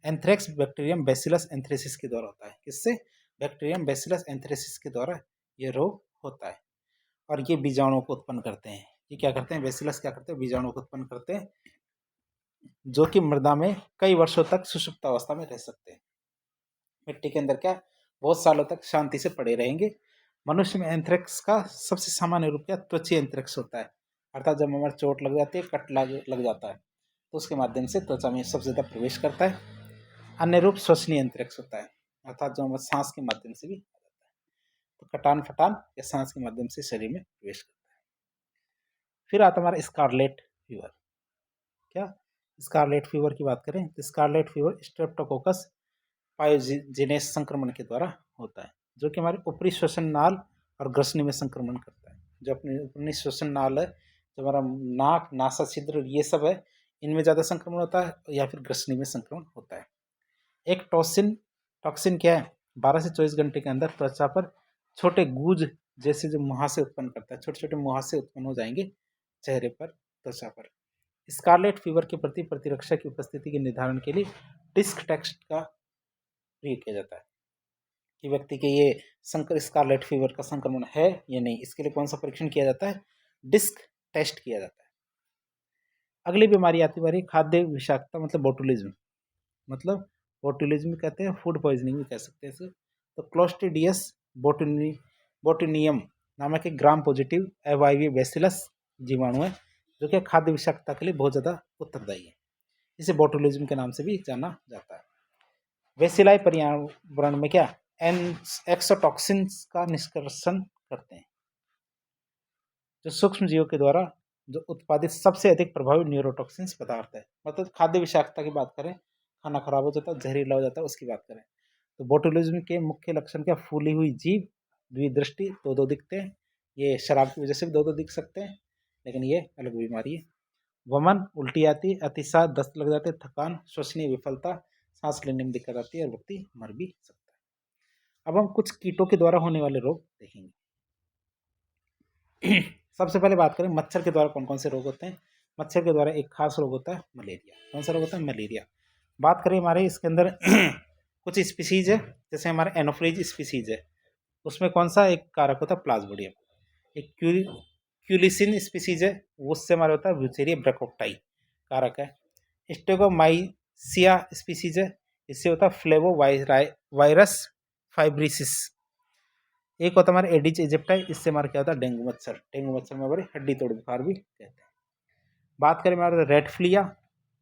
एंथ्रेक्स बैक्टीरियम बैसिलस एंथ्रेसिस के द्वारा होता है। किससे? बैक्टीरियम बैसिलस एंथ्रेसिस के द्वारा ये रोग होता है। और ये बीजाणुओं को उत्पन्न करते हैं। ये क्या करते हैं? बैसिलस क्या करते हैं? बीजाणुओं को उत्पन्न करते हैं, जो कि मृदा में कई वर्षों तक सुषुप्त अवस्था में रह सकते हैं। मिट्टी के अंदर क्या बहुत सालों तक शांति से पड़े रहेंगे। मनुष्य में एंथ्रेक्स का सबसे सामान्य रूप क्या त्वचीय एंथ्रेक्स होता है। अर्थात जब हमारे चोट लग जाती है, कट लग जाता है, तो उसके माध्यम से त्वचा में सबसे ज़्यादा प्रवेश करता है। अन्य रूप श्वसनीय एंथ्रेक्स होता है, अर्थात जो हमारे सांस के माध्यम से भी आ जाता है। तो कटान फटान या सांस के माध्यम से शरीर में प्रवेश करता है। फिर आता हमारा स्कारलेट फीवर। क्या? स्कारलेट फीवर की बात करें तो स्कारलेट फीवर स्ट्रेप्टोकोकस पायोजेनेस संक्रमण के द्वारा होता है, जो कि हमारे ऊपरी श्वसन नाल और ग्रसनी में संक्रमण करता है। जो अपनी ऊपरी श्वसन नाल है, जो हमारा नाक, नासा छिद्र, ये सब है, इनमें ज़्यादा संक्रमण होता है, या फिर ग्रसनी में संक्रमण होता है। एक टॉक्सिन क्या है? 12 से 24 घंटे के अंदर त्वचा पर छोटे गूज जैसे जो मुहासे उत्पन्न करता है, छोटे छोटे मुहासे उत्पन्न हो जाएंगे चेहरे पर, त्वचा पर। स्कारलेट फीवर के प्रति प्रतिरक्षा की उपस्थिति के निर्धारण के लिए डिस्क टेस्ट का प्रयोग किया जाता है कि व्यक्ति के ये स्कारलेट फीवर का संक्रमण है या नहीं। इसके लिए कौन सा परीक्षण किया जाता है? डिस्क टेस्ट किया जाता है। अगली बीमारी आती है खाद्य विषाक्तता, मतलब बोटुलिज्म। मतलब बोटुलिज्म कहते हैं, फूड पॉइजनिंग भी कह सकते हैं इसे। तो क्लोस्ट्रीडियस बोटुनियम नामक एक ग्राम पॉजिटिव एवाईवी बैसिलस जीवाणु है, जो कि खाद्य विषाक्तता के लिए बहुत ज़्यादा उत्तरदायी है। इसे बोटुलिज्म के नाम से भी जाना जाता है। बेसिलाई पर्यावरण में क्या एक्सोटॉक्सिन्स का निष्कर्षण करते हैं, जो सूक्ष्म जीवों के द्वारा जो उत्पादित सबसे अधिक प्रभावी न्यूरोटॉक्सिन्स पदार्थ है। मतलब खाद्य विषाक्तता की बात करें, खाना खराब हो जाता है, जहरीला हो जाता है, उसकी बात करें तो बोटुलिज्म के मुख्य लक्षण क्या? फूली हुई जीभ, द्विदृष्टि, दो दिखते हैं। ये शराब की वजह से भी दो दिख सकते हैं, लेकिन ये अलग बीमारी है। वमन, उल्टी आती, अतिसार, दस्त लग जाते, थकान, श्वसनीय विफलता, सांस लेने में दिक्कत आती है और व्यक्ति मर भी सकता है। अब हम कुछ कीटों के द्वारा होने वाले रोग देखेंगे। सबसे पहले बात करें मच्छर के द्वारा कौन कौन से रोग होते हैं। मच्छर के द्वारा एक खास रोग होता है मलेरिया। कौन सा रोग होता है? मलेरिया। बात करें हमारे इसके अंदर कुछ स्पीसीज है, जैसे हमारे एनोफ्लिज स्पीसीज है, उसमें कौन सा एक कारक होता है? प्लाज्मोडियम। एक क्यूलिसिन स्पीसीज है, उससे हमारा होता है ब्यूचेरिया ब्रैकोप्टाई कारक है। स्टेगोमाइसिया स्पीसीज है, इससे होता है फ्लेवो वायरस फाइब्रिसिस। एक होता है हमारे एडिज इजिप्टाई, इससे हमारा क्या होता है? डेंगू मच्छर। डेंगू मच्छर में हमारे हड्डी तोड़ बुखार भी कहते हैं। बात करें हमारे रेडफ्लिया,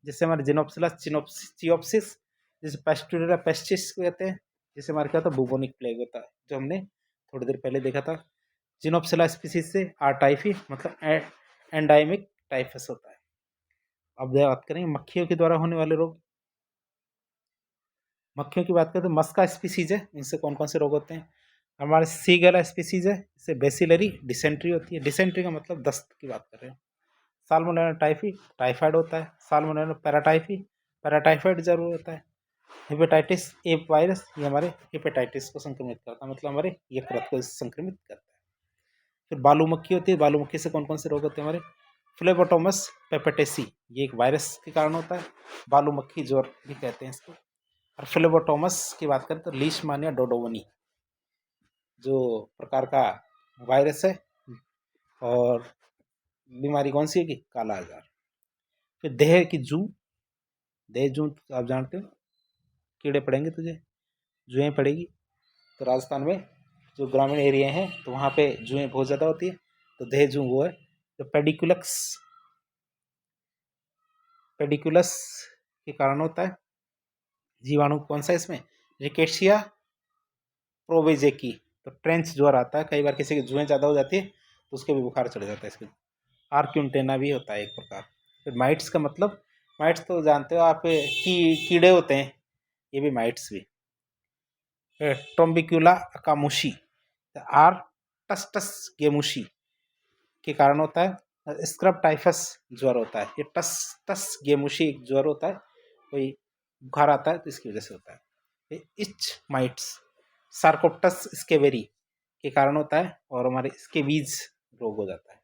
जिससे हमारे जिनोप्सिला चियोप्सिस, जिसे पेस्टुरिया पेस्टिस कहते हैं, जिससे हमारे क्या होता है? बुबोनिक प्लेग होता है, जो हमने थोड़ी देर पहले देखा था। जिनोप्सिला स्पीसीज से टाइफी, मतलब एंडाइमिक टाइफस होता है। अब बात करेंगे मक्खियों के द्वारा होने वाले रोग। मक्खियों की बात करें तो मस्का स्पीसीज है, इनसे कौन कौन से रोग होते हैं? हमारे सीगेला स्पीसीज है, इससे बेसिलरी डिसेंट्री होती है। डिसेंट्री का मतलब दस्त की बात कर रहे हैं। साल्मोनेला टाइफी, टाइफाइड होता है। साल्मोनेला पैराटाइफी, पैराटाइफाइड जरूर होता है। हेपेटाइटिस ए वायरस, ये हमारे हेपेटाइटिस को संक्रमित करता है, मतलब हमारे यकृत को संक्रमित करता है। फिर बालू मक्खी होती है। बालू मक्खी से कौन कौन से रोग होते हैं हमारे? फ्लेबोटोमस पेपेटेसी, ये एक वायरस के कारण होता है। बालू मक्खी ज्वर भी कहते हैं इसको। और फ्लेबोटोमस की बात करें तो लीशमानिया डोडोवनी जो प्रकार का वायरस है, और बीमारी कौन सी है कि काला आजार। फिर देह की जू, देह जू आप जानते हो, कीड़े पड़ेंगे तुझे, जुएँ पड़ेगी। तो राजस्थान में जो ग्रामीण एरिया हैं तो वहाँ पे जुएँ बहुत ज़्यादा होती है, तो देह जू वो है। तो पेडिकुलस के कारण होता है। जीवाणु कौन सा इसमें, रिकेट्सिया प्रोवेजेकी। तो ट्रेंच ज्वर आता है, कई बार किसी की जुएं ज़्यादा हो जाती है तो उसके भी बुखार चढ़ जाता है इसके। आर्क्यूंटेना भी होता है एक प्रकार। फिर माइट्स का मतलब, माइट्स तो जानते हो आप कीड़े होते हैं, ये भी माइट्स भी। ट्रोम्बिक्यूला अकामुशी, आर टस्टस गेमुशी के कारण होता है। स्क्रब टाइफस ज्वर होता है, ये टस टस गेमुशी एक ज्वर होता है, कोई बुखार आता है तो इसकी वजह से होता है। इच माइट्स सार्कोप्टस स्केवेरी के कारण होता है और हमारे स्केबीज रोग हो जाता है।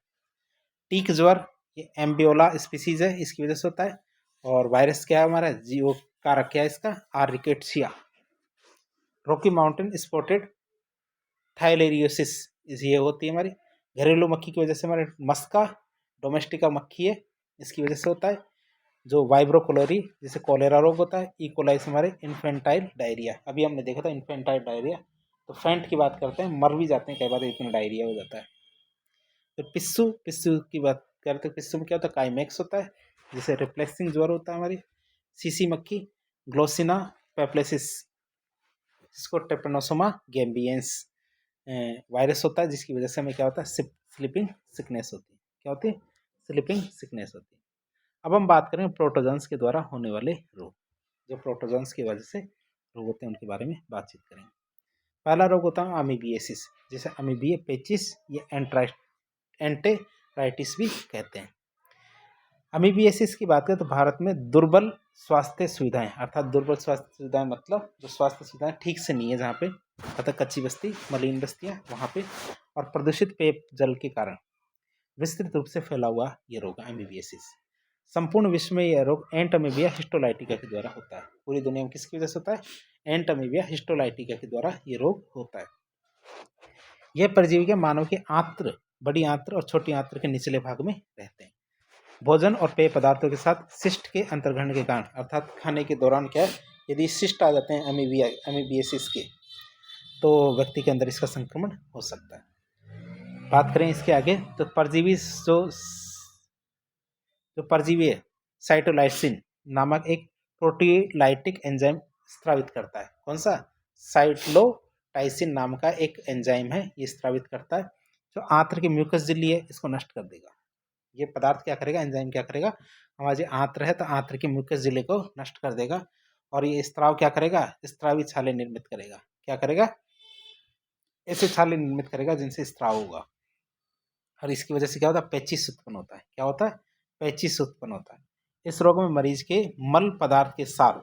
टीक ज्वर, ये एम्बियोला स्पीसीज है, इसकी वजह से होता है। और वायरस क्या है हमारा, जीओ कारक क्या है इसका, आर rickettsia. Rocky Mountain spotted theileriosis, ये होती है हमारी घरेलू मक्खी की वजह से, हमारे मस्का डोमेस्टिका मक्खी है, इसकी वजह से होता है। जो वाइब्रो कोलोरी जिसे कोलेरा रोग होता है। ई कोलाई से हमारे इन्फेंटाइल डायरिया, अभी हमने देखा था इन्फेंटाइल डायरिया। तो फेंट की बात करते हैं, मर भी जाते हैं कई बार, इतना डायरिया हो जाता है। फिर पिस्सू, पिस्सू की बात करते हैं, पिस्सू में क्या होता है, काइमेक्स होता है जिसे रिप्लेक्सिंग ज्वर होता है हमारी। सीसी मक्खी ग्लोसिना पेप्लेसिस, जिसको टेपनोसोमा गैम्बियंस वायरस होता है, जिसकी वजह से हमें क्या होता है, स्लीपिंग सिकनेस होती है। क्या होती है, स्लीपिंग सिकनेस होती है। अब हम बात करें प्रोटोजन्स के द्वारा होने वाले रोग, जो प्रोटोजन्स की वजह से रोग होते हैं उनके बारे में बातचीत करेंगे। पहला रोग होता है अमीबियासिस, जिसे अमीबिया पेचिस या एंटेराइटिस भी कहते हैं। अमीबियासिस की बात करें तो भारत में दुर्बल स्वास्थ्य सुविधाएं, अर्थात दुर्बल स्वास्थ्य सुविधाएं मतलब जो स्वास्थ्य सुविधाएं ठीक से नहीं है जहाँ पे, अर्थात कच्ची बस्ती मलिन बस्तियाँ वहाँ पे, और प्रदूषित पेय जल के कारण विस्तृत रूप से फैला हुआ ये रोग है अमीबियासिस। संपूर्ण विश्व में यह रोग एंट अमीबिया हिस्टोलाइटिका के द्वारा होता है। पूरी दुनिया में किसकी वजह से होता है, एंट अमीबिया हिस्टोलाइटिका के द्वारा ये रोग होता है। यह परजीवी के मानव के आंत्र, बड़ी आंत्र और छोटी आंत्र के निचले भाग में रहते हैं। भोजन और पेय पदार्थों के साथ सिस्ट के अंतर्ग्रहण के कारण, अर्थात खाने के दौरान क्या है, यदि सिस्ट आ जाते हैं अमीबियासिस के, तो व्यक्ति के अंदर इसका संक्रमण हो सकता है। बात करें इसके आगे तो परजीवी जो परजीवी है, साइटोलाइसिन नामक एक प्रोटीलाइटिक एंजाइम स्रावित करता है। कौन सा, साइटोलाइसिन नाम का एक एंजाइम है, ये स्रावित करता है, जो आंत्र की म्यूकस झिल्ली है इसको नष्ट कर देगा। ये पदार्थ क्या करेगा, एंजाइम क्या करेगा, हमारे आंत्र है तो आंत्र की म्यूकस झिल्ली को नष्ट कर देगा, और ये स्त्राव क्या करेगा, स्त्रावी छाले निर्मित करेगा। क्या करेगा, ऐसे छाले निर्मित करेगा जिनसे स्त्राव होगा, और इसकी वजह से क्या होता है, पेचिस उत्पन्न होता है। क्या होता है, पेचिस उत्पन्न होता है। इस रोग में मरीज के मल पदार्थ के साथ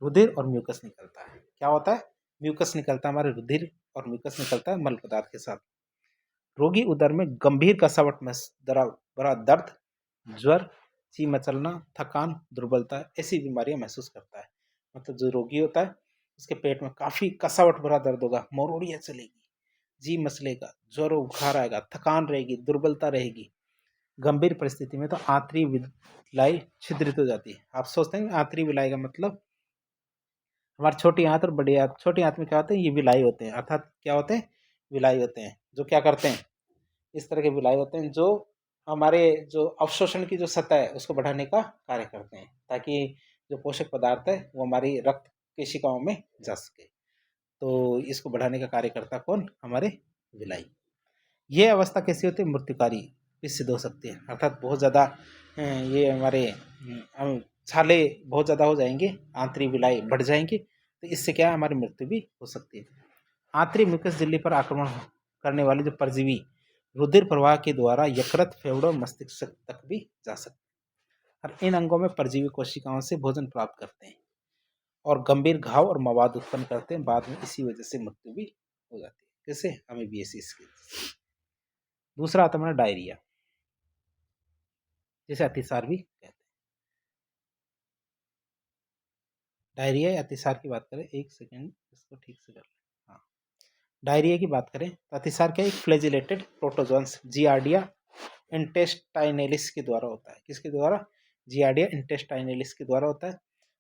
रुधिर और म्यूकस निकलता है। क्या होता है, म्यूकस निकलता है, हमारे रुधिर और म्यूकस निकलता है मल पदार्थ के साथ। रोगी उदर में गंभीर कसावट में बड़ा दर्द, ज्वर, जी मचलना, थकान, दुर्बलता, ऐसी बीमारियां महसूस करता है। मतलब जो रोगी होता है उसके पेट में काफी कसावट भरा दर्द होगा, मरोड़ियां चलेगी, जी मचलेगा, ज्वर बुखार आएगा, थकान रहेगी, दुर्बलता रहेगी। गंभीर परिस्थिति में तो आंतरी विलाई छिद्रित हो जाती है। आप सोचते हैं आंतरी विलाई का मतलब, हमारी छोटी आंत और बड़ी आंत, छोटी आंत में क्या होते हैं, ये विलाई होते हैं, अर्थात क्या होते हैं, विलाई होते हैं, जो क्या करते हैं, इस तरह के विलाई होते हैं जो हमारे जो अवशोषण की जो सतह है उसको बढ़ाने का कार्य करते हैं, ताकि जो पोषक पदार्थ है वो हमारी रक्त केशिकाओं में जा सके। तो इसको बढ़ाने का कार्य करता कौन, हमारे विलाई। ये अवस्था कैसी होती है, मृत्युकारी भी सिद्ध हो सकती है, अर्थात बहुत ज़्यादा ये हमारे छाले बहुत ज़्यादा हो जाएंगे, आंतरिक विलाई बढ़ जाएंगे, तो इससे क्या है, हमारी मृत्यु भी हो सकती है। आंतरिक म्यूकस झिल्ली पर आक्रमण करने वाले जो परजीवी रुधिर प्रवाह के द्वारा यकृत, फेफड़ों, मस्तिष्क तक भी जा सकते हैं, और इन अंगों में परजीवी कोशिकाओं से भोजन प्राप्त करते हैं और गंभीर घाव और मवाद उत्पन्न करते हैं। बाद में इसी वजह से मृत्यु भी हो जाती है। कैसे, अमीबियासिस की। दूसरा आता है डायरिया, जिसे अतिसार भी कहते हैं। डायरिया या अतिसार की बात करें, एक सेकेंड इसको ठीक से कर लें। हाँ, डायरिया की बात करें तो अतिसार क्या, एक फ्लैजिलेटेड प्रोटोजोन्स जियार्डिया इंटेस्टाइनलिस के द्वारा होता है। किसके द्वारा, जियार्डिया इंटेस्टाइनलिस के द्वारा होता है।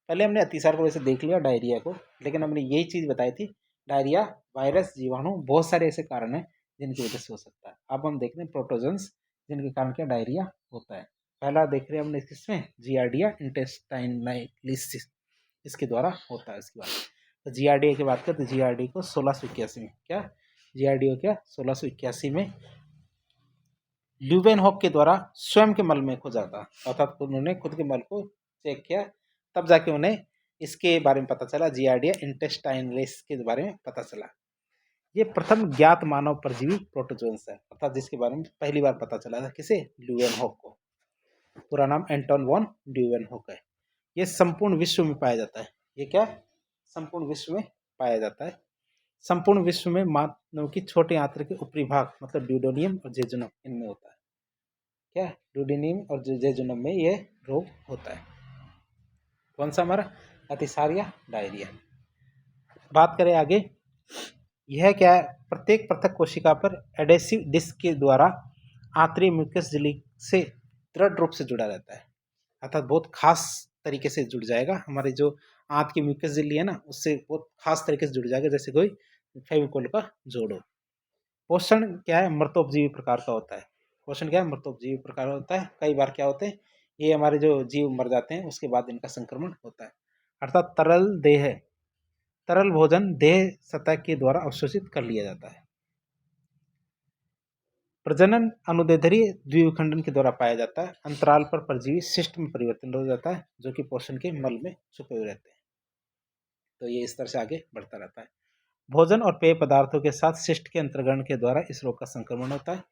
पहले हमने अतिसार को वैसे देख लिया डायरिया को, लेकिन हमने यही चीज़ बताई थी, डायरिया वायरस, जीवाणु, बहुत सारे ऐसे कारण हैं जिनकी वजह से हो सकता है। अब हम देख रहे हैं प्रोटोजोन्स जिनके कारण क्या डायरिया होता है। पहला देख रहे हैं हमने किसमें, जियार्डिया इंटेस्टाइनलिस, इसके द्वारा होता है। इसके बाद तो GRDA की बात करें तो GRDA को 1681 में क्या GRDA क्या 1681 में ल्यूवेनहॉक के द्वारा स्वयं के मल में खोजा था, अर्थात उन्होंने खुद के मल को चेक किया, तब जाके उन्हें इसके बारे में पता चला, जियार्डिया इंटेस्टाइनलिस के बारे में पता चला। ये प्रथम ज्ञात मानव परजीवी प्रोटोजोन्स है, अर्थात जिसके बारे में पहली बार पता चला था, किसे? ल्यूवेनहॉक को। पूरा नाम एंटोन वॉन ल्यूवेनहॉक है। ये संपूर्ण विश्व में पाया जाता है। ये क्या? संपूर्ण विश्व में पाया जाता है। संपूर्ण विश्व में मानव की छोटे आंत्र के ऊपरी भाग मतलब ड्यूडेनियम और जेजुनम इनमें होता है। क्या? ड्यूडेनियम और जेजुनम में ये रोग होता है। कौन सा? हमारा अतिसार या डायरिया। बात करें आगे, यह क्या है? प्रत्येक पृथक कोशिका पर एडेसिव डिस्क के द्वारा आंतरिक म्यूकस झिल्ली से दृढ़ रूप से जुड़ा रहता है, अर्थात बहुत खास तरीके से जुड़ जाएगा। हमारी जो आंत की म्यूकस झिल्ली है ना, उससे बहुत खास तरीके से जुड़ जाएगा, जैसे कोई फेविकोल का जोड़ो। पोषण क्या है? मृतोपजीवी प्रकार का होता है। पोषण क्या है? मृतोपजीवी प्रकार होता है। कई बार क्या होते हैं, ये हमारे जो जीव मर जाते हैं उसके बाद इनका संक्रमण होता है, अर्थात तरल भोजन देह सतह के द्वारा अवशोषित कर लिया जाता है। प्रजनन अनुदैर्ध्य द्विविखंडन के द्वारा पाया जाता है। अंतराल पर परजीवी सिस्ट में परिवर्तन हो जाता है, जो कि पोषण के मल में छुपे हुए रहते हैं। तो ये इस तरह से आगे बढ़ता रहता है। भोजन और पेय पदार्थों के साथ सिस्ट के अंतर्गण के द्वारा इस रोग का संक्रमण होता है।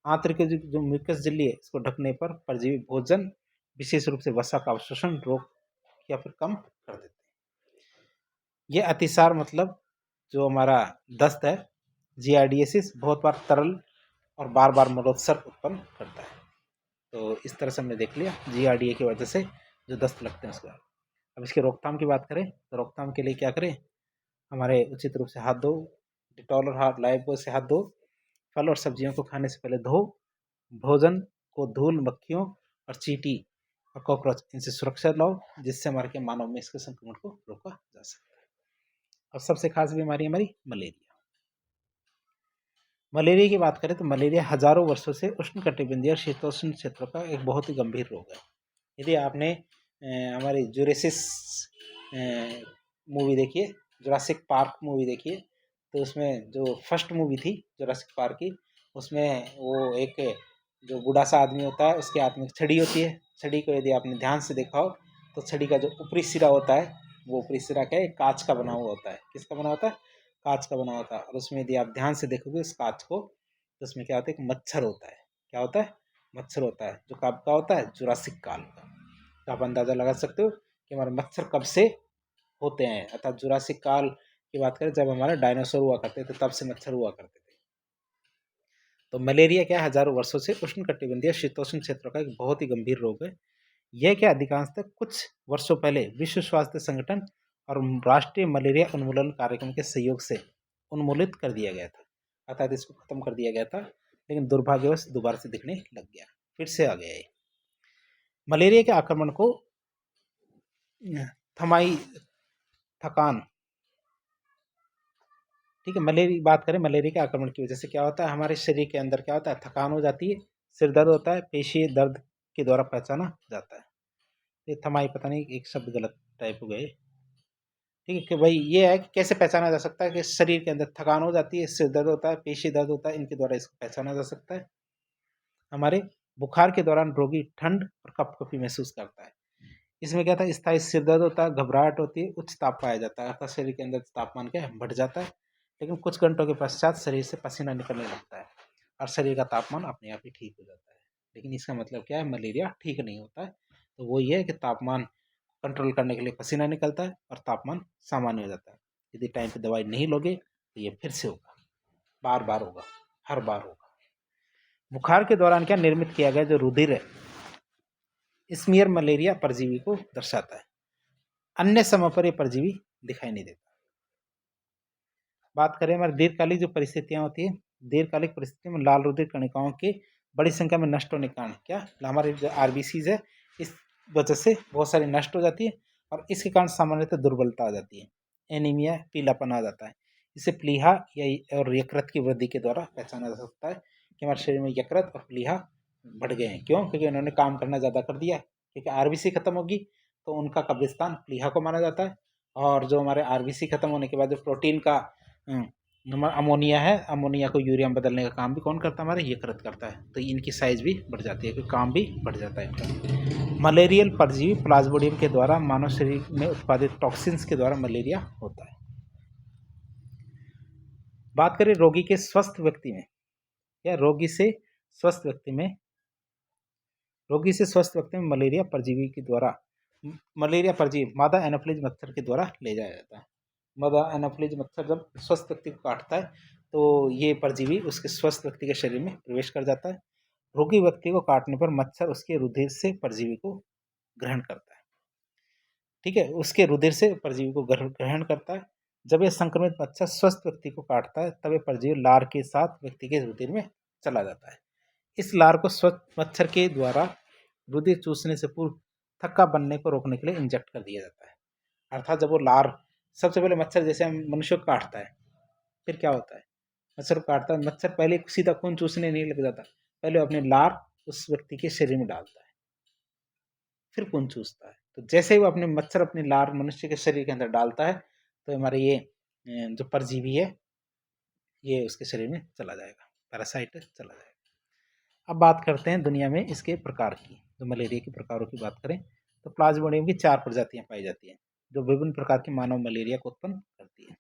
आंतरिक जो म्यूकस झिल्ली है, इसको ढकने पर परजीवी भोजन, विशेष रूप से वसा का अवशोषण रोक या फिर कम कर देते हैं। यह अतिसार मतलब जो हमारा दस्त है, जियार्डियासिस, बहुत बार तरल और बार बार मलोत्सर्ग उत्पन्न करता है। तो इस तरह से हमने देख लिया जियार्डिया की वजह से जो दस्त लगते हैं उसका। अब इसकी रोकथाम की बात करें तो रोकथाम के लिए क्या करें? हमारे उचित रूप से हाथ धो, डिटॉल और लाइफबॉय से हाथ धो। फल और सब्जियों को खाने से पहले धो। भोजन को धूल, मक्खियों और चींटी और कॉकरोच इनसे सुरक्षा लाओ, जिससे हमारे के मानव में इसके संक्रमण को रोका जा सकता है। और सबसे खास बीमारी हमारी मलेरिया। मलेरिया की बात करें तो मलेरिया हजारों वर्षों से उष्णकटिबंधीय और शीतोष्ण क्षेत्रों का एक बहुत ही गंभीर रोग है। यदि आपने हमारी जुरासिक मूवी देखी है, जुरासिक पार्क मूवी देखी है, तो उसमें जो फर्स्ट मूवी थी जुरासिक पार्क की, उसमें वो एक जो बूढ़ा सा आदमी होता है, उसके हाथ में छड़ी होती है। छड़ी को यदि आपने ध्यान से देखा हो तो छड़ी का जो ऊपरी सिरा होता है, वो ऊपरी सिरा क्या है? कांच का बना हुआ होता है। किसका बना होता है? कांच का बना होता है। और उसमें यदि आप ध्यान से देखोगे उस कांच को, तो उसमें क्या होता है? एक मच्छर होता है। क्या होता है? मच्छर होता है, जो कब का होता है? जुरासिक काल का। तो आप अंदाजा लगा सकते हो कि हमारे मच्छर कब से होते हैं, अर्थात जुरासिक काल की बात करें जब हमारे डायनासोर हुआ करते थे, तब से मच्छर हुआ करते थे। तो मलेरिया क्या हजारों वर्षों से उष्णकटिबंधीय शीतोष्ण क्षेत्रों का एक बहुत ही गंभीर रोग है। यह क्या अधिकांशतः कुछ वर्षों पहले विश्व स्वास्थ्य संगठन और राष्ट्रीय मलेरिया उन्मूलन कार्यक्रम के सहयोग से उन्मूलित कर दिया गया था, अर्थात इसको खत्म कर दिया गया था, लेकिन दुर्भाग्यवश दोबारा से दिखने लग गया, फिर से आ गया है। मलेरिया के आक्रमण को थकान, ठीक है, मलेरिया बात करें, मलेरिया के आक्रमण की वजह से क्या होता है? हमारे शरीर के अंदर क्या होता है? थकान हो जाती है, सिर दर्द होता है, पेशी दर्द के द्वारा पहचाना जाता है। ये थमाई पता नहीं एक शब्द गलत टाइप हो गए, ठीक है, कि भाई ये है कि कैसे पहचाना जा सकता है कि शरीर के अंदर थकान हो जाती है, सिर दर्द होता है, पेशी दर्द होता है, इनके द्वारा इसको पहचाना जा सकता है। हमारे बुखार के दौरान रोगी ठंड और कपकपी महसूस करता है। इसमें क्या था? स्थायी सिर दर्द होता है, घबराहट होती है, उच्च ताप पाया जाता है, अर्थात शरीर के अंदर तापमान क्या है? बढ़ जाता है, लेकिन कुछ घंटों के पश्चात शरीर से पसीना निकलने लगता है और शरीर का तापमान अपने आप ही ठीक हो जाता है। लेकिन इसका मतलब क्या है? मलेरिया ठीक नहीं होता है। तो वो ये है कि तापमान कंट्रोल करने के लिए पसीना निकलता है और तापमान सामान्य हो जाता है। यदि टाइम पे दवाई नहीं लोगे तो ये फिर से होगा, बार बार होगा, हर बार होगा। बुखार के दौरान क्या निर्मित किया गया जो रुधिर है, स्मीयर मलेरिया परजीवी को दर्शाता है। अन्य समय पर यह परजीवी दिखाई नहीं देता। बात करें हमारी दीर्घकालिक जो परिस्थितियां होती है, दीर्घकालिक परिस्थितियों में लाल रुधिर कणिकाओं के बड़ी संख्या में नष्ट होने के कारण क्या हमारे जो आरबीसीज है, इस वजह से बहुत सारी नष्ट हो जाती है और इसके कारण सामान्यतः दुर्बलता आ जाती है, एनीमिया, पीलापन आ जाता है। इसे प्लीहा या और यकृत की वृद्धि के द्वारा पहचाना जा सकता है कि हमारे शरीर में यकृत और प्लीहा बढ़ गए हैं। क्यों? क्योंकि उन्होंने काम करना ज़्यादा कर दिया, क्योंकि आरबीसी खत्म होगी तो उनका कब्रिस्तान प्लीहा को माना जाता है। और जो हमारे आरबीसी खत्म होने के बाद जो प्रोटीन का अमोनिया है, अमोनिया को यूरिया में बदलने का काम भी कौन करता है? हमारे यकृत करता है। तो इनकी साइज भी बढ़ जाती है, क्योंकि काम भी बढ़ जाता है इनका। मलेरियल परजीवी प्लाज्मोडियम के द्वारा मानव शरीर में उत्पादित टॉक्सिन्स के द्वारा मलेरिया होता है। बात करें रोगी के स्वस्थ व्यक्ति में, या रोगी से स्वस्थ व्यक्ति में मलेरिया परजीवी के द्वारा, मलेरिया परजीवी मादा एनोफिलीज मच्छर के द्वारा ले जाया जाता है। मादा एनोफिलीज मच्छर जब स्वस्थ व्यक्ति को काटता है तो ये परजीवी उसके स्वस्थ व्यक्ति के शरीर में प्रवेश कर जाता है। रोगी व्यक्ति को काटने पर मच्छर उसके रुधिर से परजीवी को ग्रहण करता है। ठीक है, उसके रुधिर से परजीवी को ग्रहण करता है। जब यह संक्रमित मच्छर स्वस्थ व्यक्ति को काटता है तब यह परजीवी लार के साथ व्यक्ति के रुधिर में चला जाता है। इस लार को स्वस्थ मच्छर के द्वारा रुधिर चूसने से पूर्व थक्का बनने को रोकने के लिए इंजेक्ट कर दिया जाता है। अर्थात जब वो लार, सबसे पहले मच्छर जैसे हम मनुष्य को काटता है, फिर क्या होता है? मच्छर को काटता है, मच्छर पहले सीधा खून चूसने नहीं लग जाता, पहले अपने लार उस व्यक्ति के शरीर में डालता है, फिर खून चूसता है। तो जैसे ही वो अपने मच्छर अपने लार मनुष्य के शरीर के अंदर डालता है तो हमारे ये जो परजीवी है ये उसके शरीर में चला जाएगा, पैरासाइट चला जाएगा। अब बात करते हैं दुनिया में इसके प्रकार की। जो मलेरिया के प्रकारों की बात करें तो प्लाज्मोडियम की 4 प्रजातियां पाई जाती हैं जो विभिन्न प्रकार के मानव मलेरिया को उत्पन्न करती है।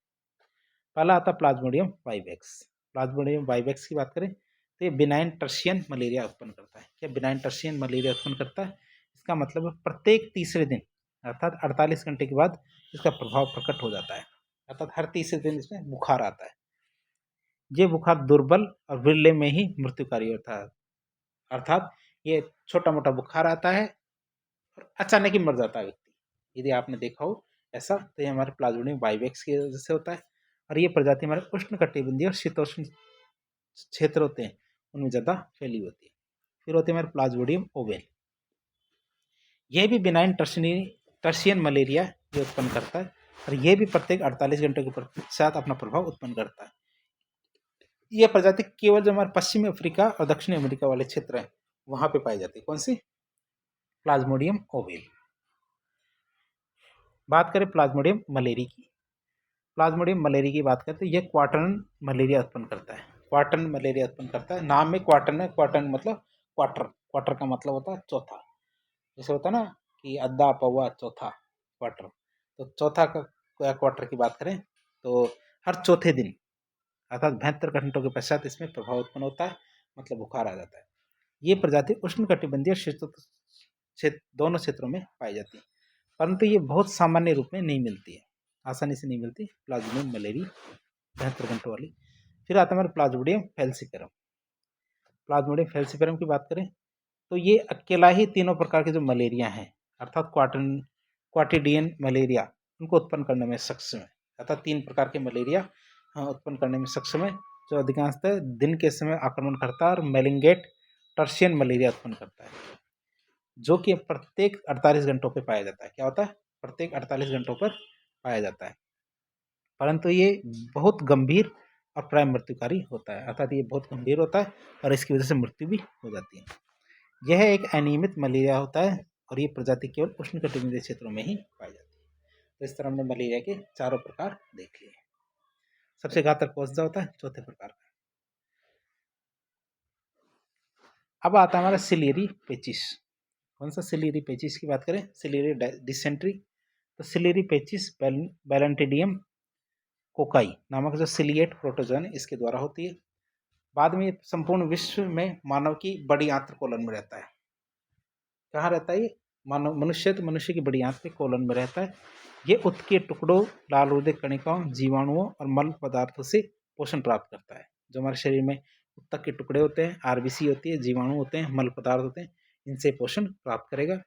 पहला आता है प्लाज्मोडियम वाइवेक्स। प्लाज्मोडियम वाइवेक्स की बात करें तो ये बिनाइन टर्शियन मलेरिया उत्पन्न करता है। क्या बिनाइन टर्शियन मलेरिया उत्पन्न करता है? इसका मतलब है प्रत्येक तीसरे दिन अर्थात 48 घंटे के बाद इसका प्रभाव प्रकट हो जाता है। अर्थात हर तीसरे दिन इसमें बुखार आता है। ये बुखार दुर्बल और विरले में ही मृत्युकारी होता है। अर्थात ये छोटा मोटा बुखार आता है और अचानक ही मर जाता है व्यक्ति। यदि आपने देखा हो ऐसा तो ये हमारे प्लाज्मोडियम वाइवेक्स की वजह से होता है। और ये प्रजाति हमारे उष्णकटिबंधीय और शीतोष्ण क्षेत्र होते हैं उनमें ज़्यादा फैली होती है। फिर होते हैं हमारे प्लाज्मोडियम ओवेल। यह भी बिनाइन टर्शियन मलेरिया जो उत्पन्न करता है और यह भी प्रत्येक 48 घंटे के पश्चात अपना प्रभाव उत्पन्न करता है। यह प्रजाति केवल जो हमारे पश्चिमी अफ्रीका और दक्षिणी अमेरिका वाले क्षेत्र हैं वहां पे पाई जाती है। कौन सी? Plasmodium oval. बात करें प्लाज्मोडियम मलेरी की। प्लाज्मोडियम मलेरी की बात करें तो यह क्वार्टरन मलेरिया उत्पन्न करता है। क्वार्टरन मलेरिया उत्पन्न करता है। नाम में क्वार्टरन है, क्वार्टरन मतलब क्वार्टर, क्वार्टर का मतलब होता है चौथा। जैसे होता है ना कि अद्धा पौवा चौथा क्वार्टर, तो चौथा का क्वार्टर की बात करें तो हर चौथे दिन अर्थात 72 घंटों के पश्चात इसमें प्रभाव उत्पन्न होता है, मतलब बुखार आ जाता है। ये प्रजाति उष्णकटिबंधीय दोनों क्षेत्रों में पाई जाती है, परंतु ये बहुत सामान्य रूप में नहीं मिलती है, आसानी से नहीं मिलती प्लाज्मोडियम मलेरी 72 घंटों वाली। फिर आता है हमारे प्लाज्मोडियम फैल्सिफेरम। प्लाज्मोडियम फैल्सिफेरम की बात करें तो ये अकेला ही तीनों प्रकार के जो मलेरिया हैं अर्थात क्वाटिडियन मलेरिया उनको उत्पन्न करने में सक्षम है। अर्थात 3 प्रकार के मलेरिया उत्पन्न करने में सक्षम है जो अधिकांशतः दिन के समय आक्रमण करता है और मेलिंगेट टर्शियन मलेरिया उत्पन्न करता है जो कि प्रत्येक 48 घंटों पर पाया जाता है। क्या होता है? प्रत्येक 48 घंटों पर पाया जाता है, परंतु ये बहुत गंभीर और प्राय मृत्युकारी होता है। अर्थात ये बहुत गंभीर होता है और इसकी वजह से मृत्यु भी हो जाती है। यह एक अनियमित मलेरिया होता है और ये प्रजाति केवल उष्णकटिबंधीय क्षेत्रों में ही पाई जाती है। तो इस तरह हमने मलेरिया के चारों प्रकार देख लिए। सबसे घातक कौन सा होता है? चौथे प्रकार का। अब आता है हमारा सिलियरी पेचिस। कौन सा? सिलियरी पेचिस की बात करें, सिलियरी डिसेंट्री, तो सिलियरी पेचिस बैलेंटिडियम कोकाई नामक जो सिलिएट प्रोटोजोन इसके द्वारा होती है। बाद में संपूर्ण विश्व में मानव की बड़ी आंत्र कोलन में रहता है। कहाँ रहता है ये? मानव मनुष्य की बड़ी आंत के कोलन में रहता है। ये उत्कीय टुकड़ों, लाल हृदय कणिकाओं, जीवाणुओं और मल पदार्थों से पोषण प्राप्त करता है। जो हमारे शरीर में उत्तक के टुकड़े होते हैं, आरबीसी होती है, जीवाणु होते हैं, मल पदार्थ होते हैं, इनसे पोषण प्राप्त करेगा।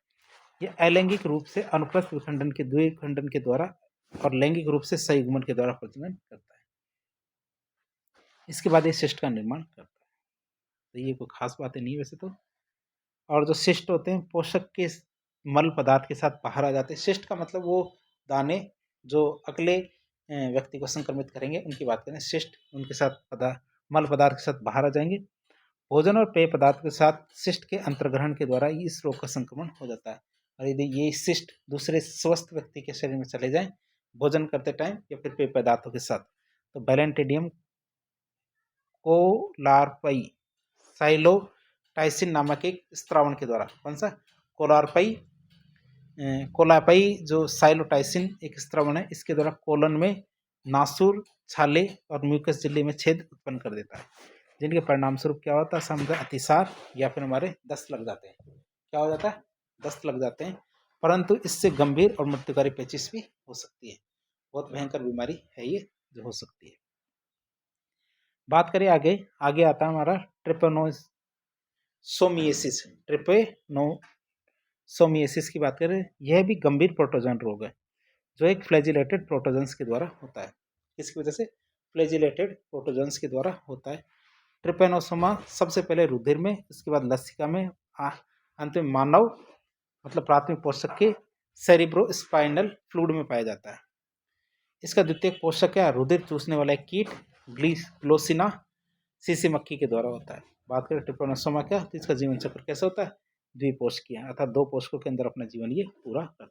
यह अलैंगिक रूप से अनुप्रस्थ विखंडन के द्विखंडन के द्वारा और लैंगिक रूप से संयुग्मन के द्वारा प्रजनन करता है। इसके बाद ये शिष्ट का निर्माण करता है। तो ये कोई खास बातें नहीं वैसे तो। और जो शिष्ट होते हैं पोषक के मल पदार्थ के साथ बाहर आ जाते हैं। शिष्ट का मतलब वो दाने जो अगले व्यक्ति को संक्रमित करेंगे उनकी बात करें। शिष्ट उनके साथ मल पदार्थ के साथ बाहर आ जाएंगे। भोजन और पेय पदार्थ के साथ शिष्ट के अंतर्ग्रहण के द्वारा इस रोग का संक्रमण हो जाता है। और यदि ये सिस्ट दूसरे स्वस्थ व्यक्ति के शरीर में चले जाएं भोजन करते टाइम या फिर पेय पदार्थों के साथ, तो बैलेंटिडियम कोलार्पई साइलोटाइसिन नामक एक स्त्रावण के द्वारा, कौन सा कोलार्पई कोलापई जो साइलोटाइसिन एक स्त्रावण है, इसके द्वारा कोलन में नासूर, छाले और म्यूकस झिल्ली में छेद उत्पन्न कर देता है, जिनके परिणाम स्वरूप क्या होता है, समझ अतिसार या फिर हमारे दस्त लग जाते हैं। क्या हो जाता है, दस्त लग जाते हैं। परंतु इससे गंभीर और मृत्युकारी पेचिश भी हो सकती है। बहुत भयंकर बीमारी है ये जो हो सकती है। बात करें आगे आता है हमारा ट्रिपेनोसोमियासिस। ट्रिपेनोसोमियासिस की बात करें, यह भी गंभीर प्रोटोजोन रोग है जो एक फ्लैजिलेटेड प्रोटोजोन्स के द्वारा होता है। किसकी वजह से, फ्लैजिलेटेड प्रोटोजोन्स के द्वारा होता है। ट्रिपेनोसोमा सबसे पहले रुधिर में, इसके बाद लसिका में, अंत में मानव मतलब प्राथमिक पोषक के सेरिब्रोस्पाइनल फ्लूइड में पाया जाता है। इसका द्वितीयक पोषक क्या, रुधिर चूसने वाला एक कीट ग्लोसिना सीसी मक्खी के द्वारा होता है। बात करें ट्रिपेनोसोमा क्या, तो इसका जीवन चक्र कैसे होता है, द्विपोषकीय, अर्थात 2 पोषकों के अंदर अपना जीवन ये पूरा करता है।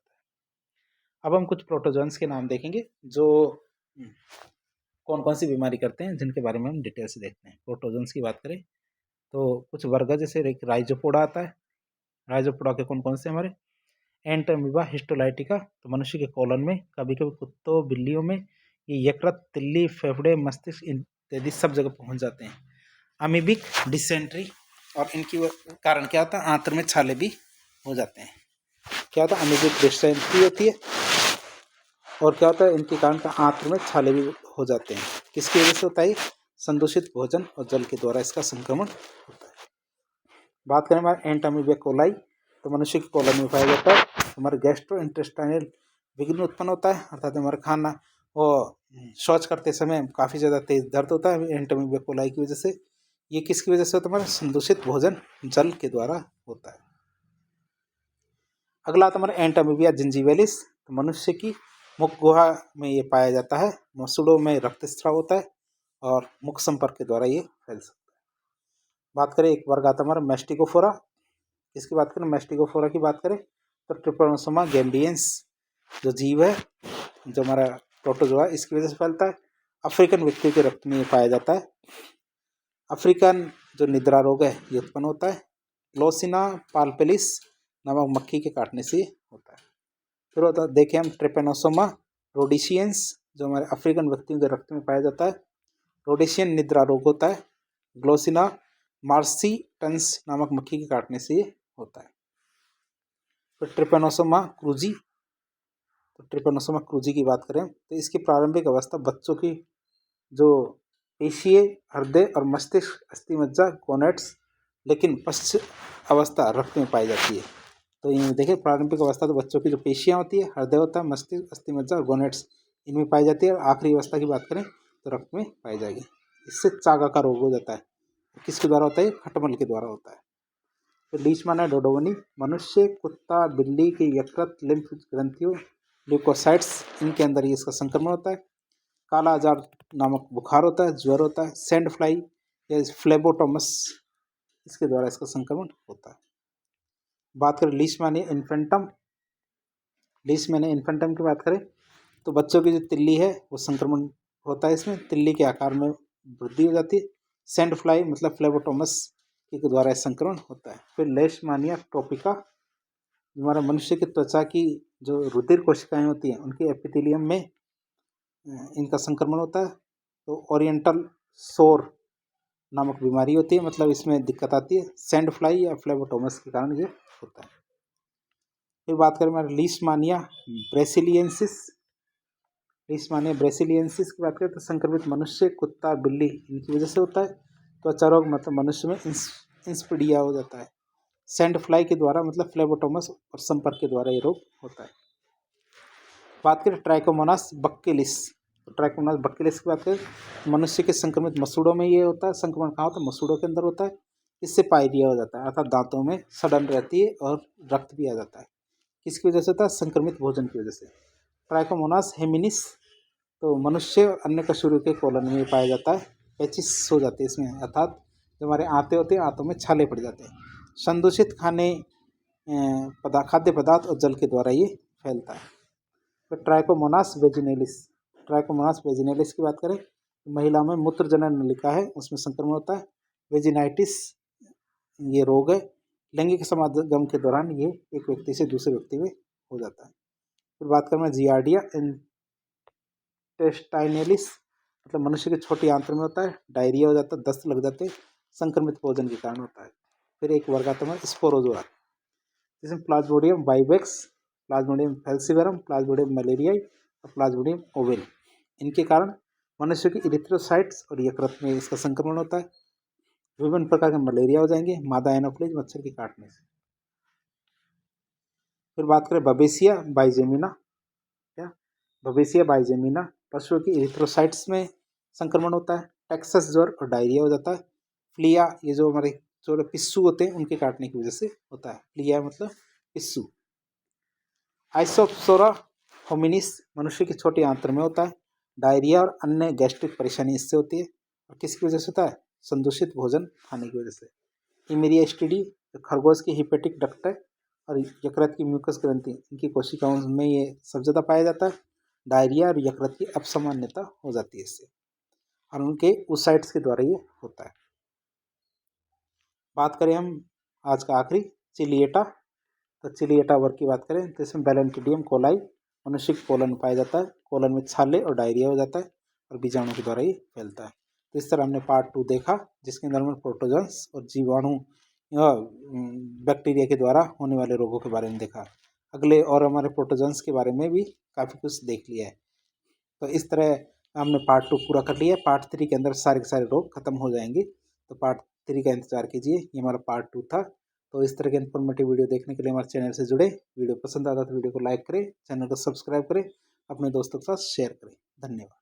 अब हम कुछ प्रोटोजोन्स के नाम देखेंगे जो कौन कौन सी बीमारी करते हैं, जिनके बारे में हम डिटेल से देखते हैं। प्रोटोजोन्स की बात करें तो कुछ वर्ग, जैसे राइजोपोडा आता है। राइजोपोडा के कौन कौन से हमारे, एंटमीबा हिस्टोलाइटिका, तो मनुष्य के कोलन में, कभी कभी कुत्तों बिल्लियों में ये यकृत, तिल्ली, फेफड़े, मस्तिष्क इत्यादि सब जगह पहुंच जाते हैं। अमीबिक डिसेंट्री, और इनकी कारण क्या होता है, आंत्र में छाले भी हो जाते हैं। क्या होता है, अमीबिक डिसेंट्री होती है, और क्या होता है, इनके कारण का आंत्र में छाले भी हो जाते हैं। किसकी वजह से होता है, संदूषित भोजन और जल के द्वारा इसका संक्रमण होता है। बात करें हमारे एंटामीबिया कोलाई, तो मनुष्य के कोलन में पाया जाता है। हमारे गैस्ट्रो इंटेस्टाइनल विघ्न उत्पन्न होता है, अर्थात हमारे खाना और शौच करते समय काफ़ी ज़्यादा तेज दर्द होता है एंटामीबिया कोलाई की वजह से। ये किसकी वजह से होता है, हमारे संदूषित भोजन जल के द्वारा होता है। अगला आता है हमारा एंटामीबिया जिंजीवैलिस, तो मनुष्य की मुख गुहा में ये पाया जाता है। मसूड़ों में रक्तस्राव होता है और मुख संपर्क के द्वारा ये फैल सकता है। बात करें एक वर्ग आता है हमारा मैस्टिकोफोरा। इसकी बात करें, मैस्टिकोफोरा की बात करें तो ट्रिपेनोसोमा गैम्बियंस जो जीव है, जो हमारा प्रोटोजोआ, इसकी वजह से फैलता है। अफ्रीकन व्यक्तियों के रक्त में ये पाया जाता है। अफ्रीकन जो निद्रा रोग है ये उत्पन्न होता है। ग्लोसिना पाल्पेलिस नामक मक्खी के काटने से होता है। फिर होता है, देखें हम ट्रिपेनोसोमा रोडिशियंस, जो हमारे अफ्रीकन व्यक्तियों के रक्त में पाया जाता है। रोडिशियन निद्रा रोग होता है। ग्लोसिना मार्सीटन्स नामक मक्खी के काटने से होता है। फिर ट्रिपेनोसोमा क्रूजी, तो ट्रिपेनोसोमा क्रूजी की बात करें तो इसकी प्रारंभिक अवस्था बच्चों की जो पेशीय, हृदय और मस्तिष्क, अस्थिमज्जा, गोनेट्स, लेकिन पश्च अवस्था रक्त में पाई जाती है। तो ये देखिए, प्रारंभिक अवस्था तो बच्चों की जो पेशियाँ होती है, हृदय होता है, मस्तिष्क, अस्थिमज्जा और गोनेट्स, इनमें पाई जाती है। और आखिरी अवस्था की बात करें तो रक्त में पाई जाएगी। इससे चागा का रोग हो जाता है। किसके द्वारा होता है, खटमल के द्वारा होता है। फिर लीशमानिया डोडोवनी, मनुष्य, कुत्ता, बिल्ली के यकृत, लिम्फ ग्रंथियों, ल्यूकोसाइट्स, इनके अंदर ही इसका संक्रमण होता है। काला आजार नामक बुखार होता है, ज्वर होता है। सैंड फ्लाई या फ्लेबोटोमस, इसके द्वारा इसका संक्रमण होता है। बात करें लीशमानिया इन्फेंटम, लीशमानिया इन्फेंटम की बात करें तो बच्चों की जो तिल्ली है वो संक्रमण होता है। इसमें तिल्ली के आकार में वृद्धि हो जाती है। सैंड फ्लाई मतलब फ्लेबोटोमस के द्वारा संक्रमण होता है। फिर लेशमानिया टोपिका, हमारे मनुष्य की त्वचा की जो रुधिर कोशिकाएं होती हैं उनके एपिथेलियम में इनका संक्रमण होता है। तो ओरिएंटल सोर नामक बीमारी होती है, मतलब इसमें दिक्कत आती है। सैंड फ्लाई या फ्लेबोटोमस के कारण ये होता है। फिर बात करें हमारे लीशमानिया ब्रेसिलियंसिस, लीशमानिया ब्रेसिलियंसिस की बात करें तो संक्रमित मनुष्य, कुत्ता, बिल्ली, इनकी वजह से होता है। त्वचा रोग मतलब मनुष्य में इंस्पिडिया हो जाता है। सैंड फ्लाई के द्वारा मतलब फ्लेबोटोमस और संपर्क के द्वारा ये रोग होता है। बात करें ट्राइकोमोनास बक्केलिस, तो ट्राइकोमोनास बक्केलिस की बात करें मनुष्य के संक्रमित मसूड़ों में ये होता है। संक्रमण कहाँ होता है, मसूड़ों के अंदर होता है। इससे पायरिया हो जाता है, अर्थात दांतों में सड़न रहती है और रक्त भी आ जाता है। किसकी वजह से होता है, संक्रमित भोजन की वजह से। ट्राइकोमोनास हेमिनिस, तो मनुष्य और अन्य कशेरुकियों के कोलन में पाया जाता है। पेचिस हो जाती है इसमें, अर्थात जो हमारे आंतें होते हैं, आंतों में छाले पड़ जाते हैं। संदूषित खाने खाद्य पदार्थ और जल के द्वारा ये फैलता है। फिर ट्राइकोमोनास वेजिनेलिस की बात करें तो महिला में मूत्रजनन नलिका है उसमें संक्रमण होता है। वेजिनाइटिस ये रोग है, लैंगिक समागम के दौरान ये एक व्यक्ति से दूसरे व्यक्ति में हो जाता है। फिर बात करें जियार्डिया इंटेस्टाइनलिस मतलब मनुष्य के छोटी आंत्र में होता है, डायरिया हो जाता है, दस्त लग जाते हैं, संक्रमित भोजन के कारण होता है। फिर एक वर्ग आता है स्पोरोजोआ जिसमें प्लाज्मोडियम वाइवेक्स, प्लाज्मोडियम फैल्सीवेरम, प्लाज्मोडियम मलेरियाई और प्लाज्मोडियम ओवेल, इनके कारण मनुष्य के इरिथ्रोसाइट्स और यकृत में इसका संक्रमण होता है। विभिन्न प्रकार के मलेरिया हो जाएंगे मादा एनोफ्लिज मच्छर के काटने से। फिर बात करें बबेसिया बाइजेमिना पशुओं की इरिथ्रोसाइट्स में संक्रमण होता है। टेक्सस ज्वर और डायरिया हो जाता है। फ्लिया ये जो हमारे जो पिस्सू होते हैं उनके काटने की वजह से होता है। फ्लिया मतलब पिस्सू। आइसोप्सोरा होमिनिस मनुष्य की छोटी आंत्र में होता है। डायरिया और अन्य गैस्ट्रिक परेशानी इससे होती है। और किसकी वजह से होता है? संदूषित भोजन खाने की वजह से। इमेरिया स्टडी खरगोश की हिपेटिक डक्ट है और यकृत की म्यूकस ग्रंथि इनकी कोशिकाओं में ये सब ज़्यादा पाया जाता है। डायरिया और यकृत की अपसामान्यता हो जाती है इससे और उनके ओसाइट्स के द्वारा ये होता है। बात करें हम आज का आखिरी चिलिएटा, तो चिलिएटा वर्ग की बात करें तो इसमें बैलेंटिडियम कोलाई मनुष्य के कोलन में पाया जाता है। कोलन में छाले और डायरिया हो जाता है और बीजाणु के द्वारा ये फैलता है। तो इस तरह हमने पार्ट 2 देखा जिसके अंदर हमने प्रोटोजोन्स और जीवाणु बैक्टीरिया के द्वारा होने वाले रोगों के बारे में देखा। अगले और हमारे प्रोटोजोन्स के बारे में भी काफ़ी कुछ देख लिया है। तो इस तरह हमने पार्ट 2 पूरा कर लिया। पार्ट 3 के अंदर सारे के सारे रोग खत्म हो जाएंगे। तो पार्ट 3 का इंतजार कीजिए। ये हमारा पार्ट 2 था। तो इस तरह के इन्फॉर्मेटिव वीडियो देखने के लिए हमारे चैनल से जुड़े। वीडियो पसंद आता तो वीडियो को लाइक करें, चैनल को सब्सक्राइब करें, अपने दोस्तों के साथ शेयर करें। धन्यवाद।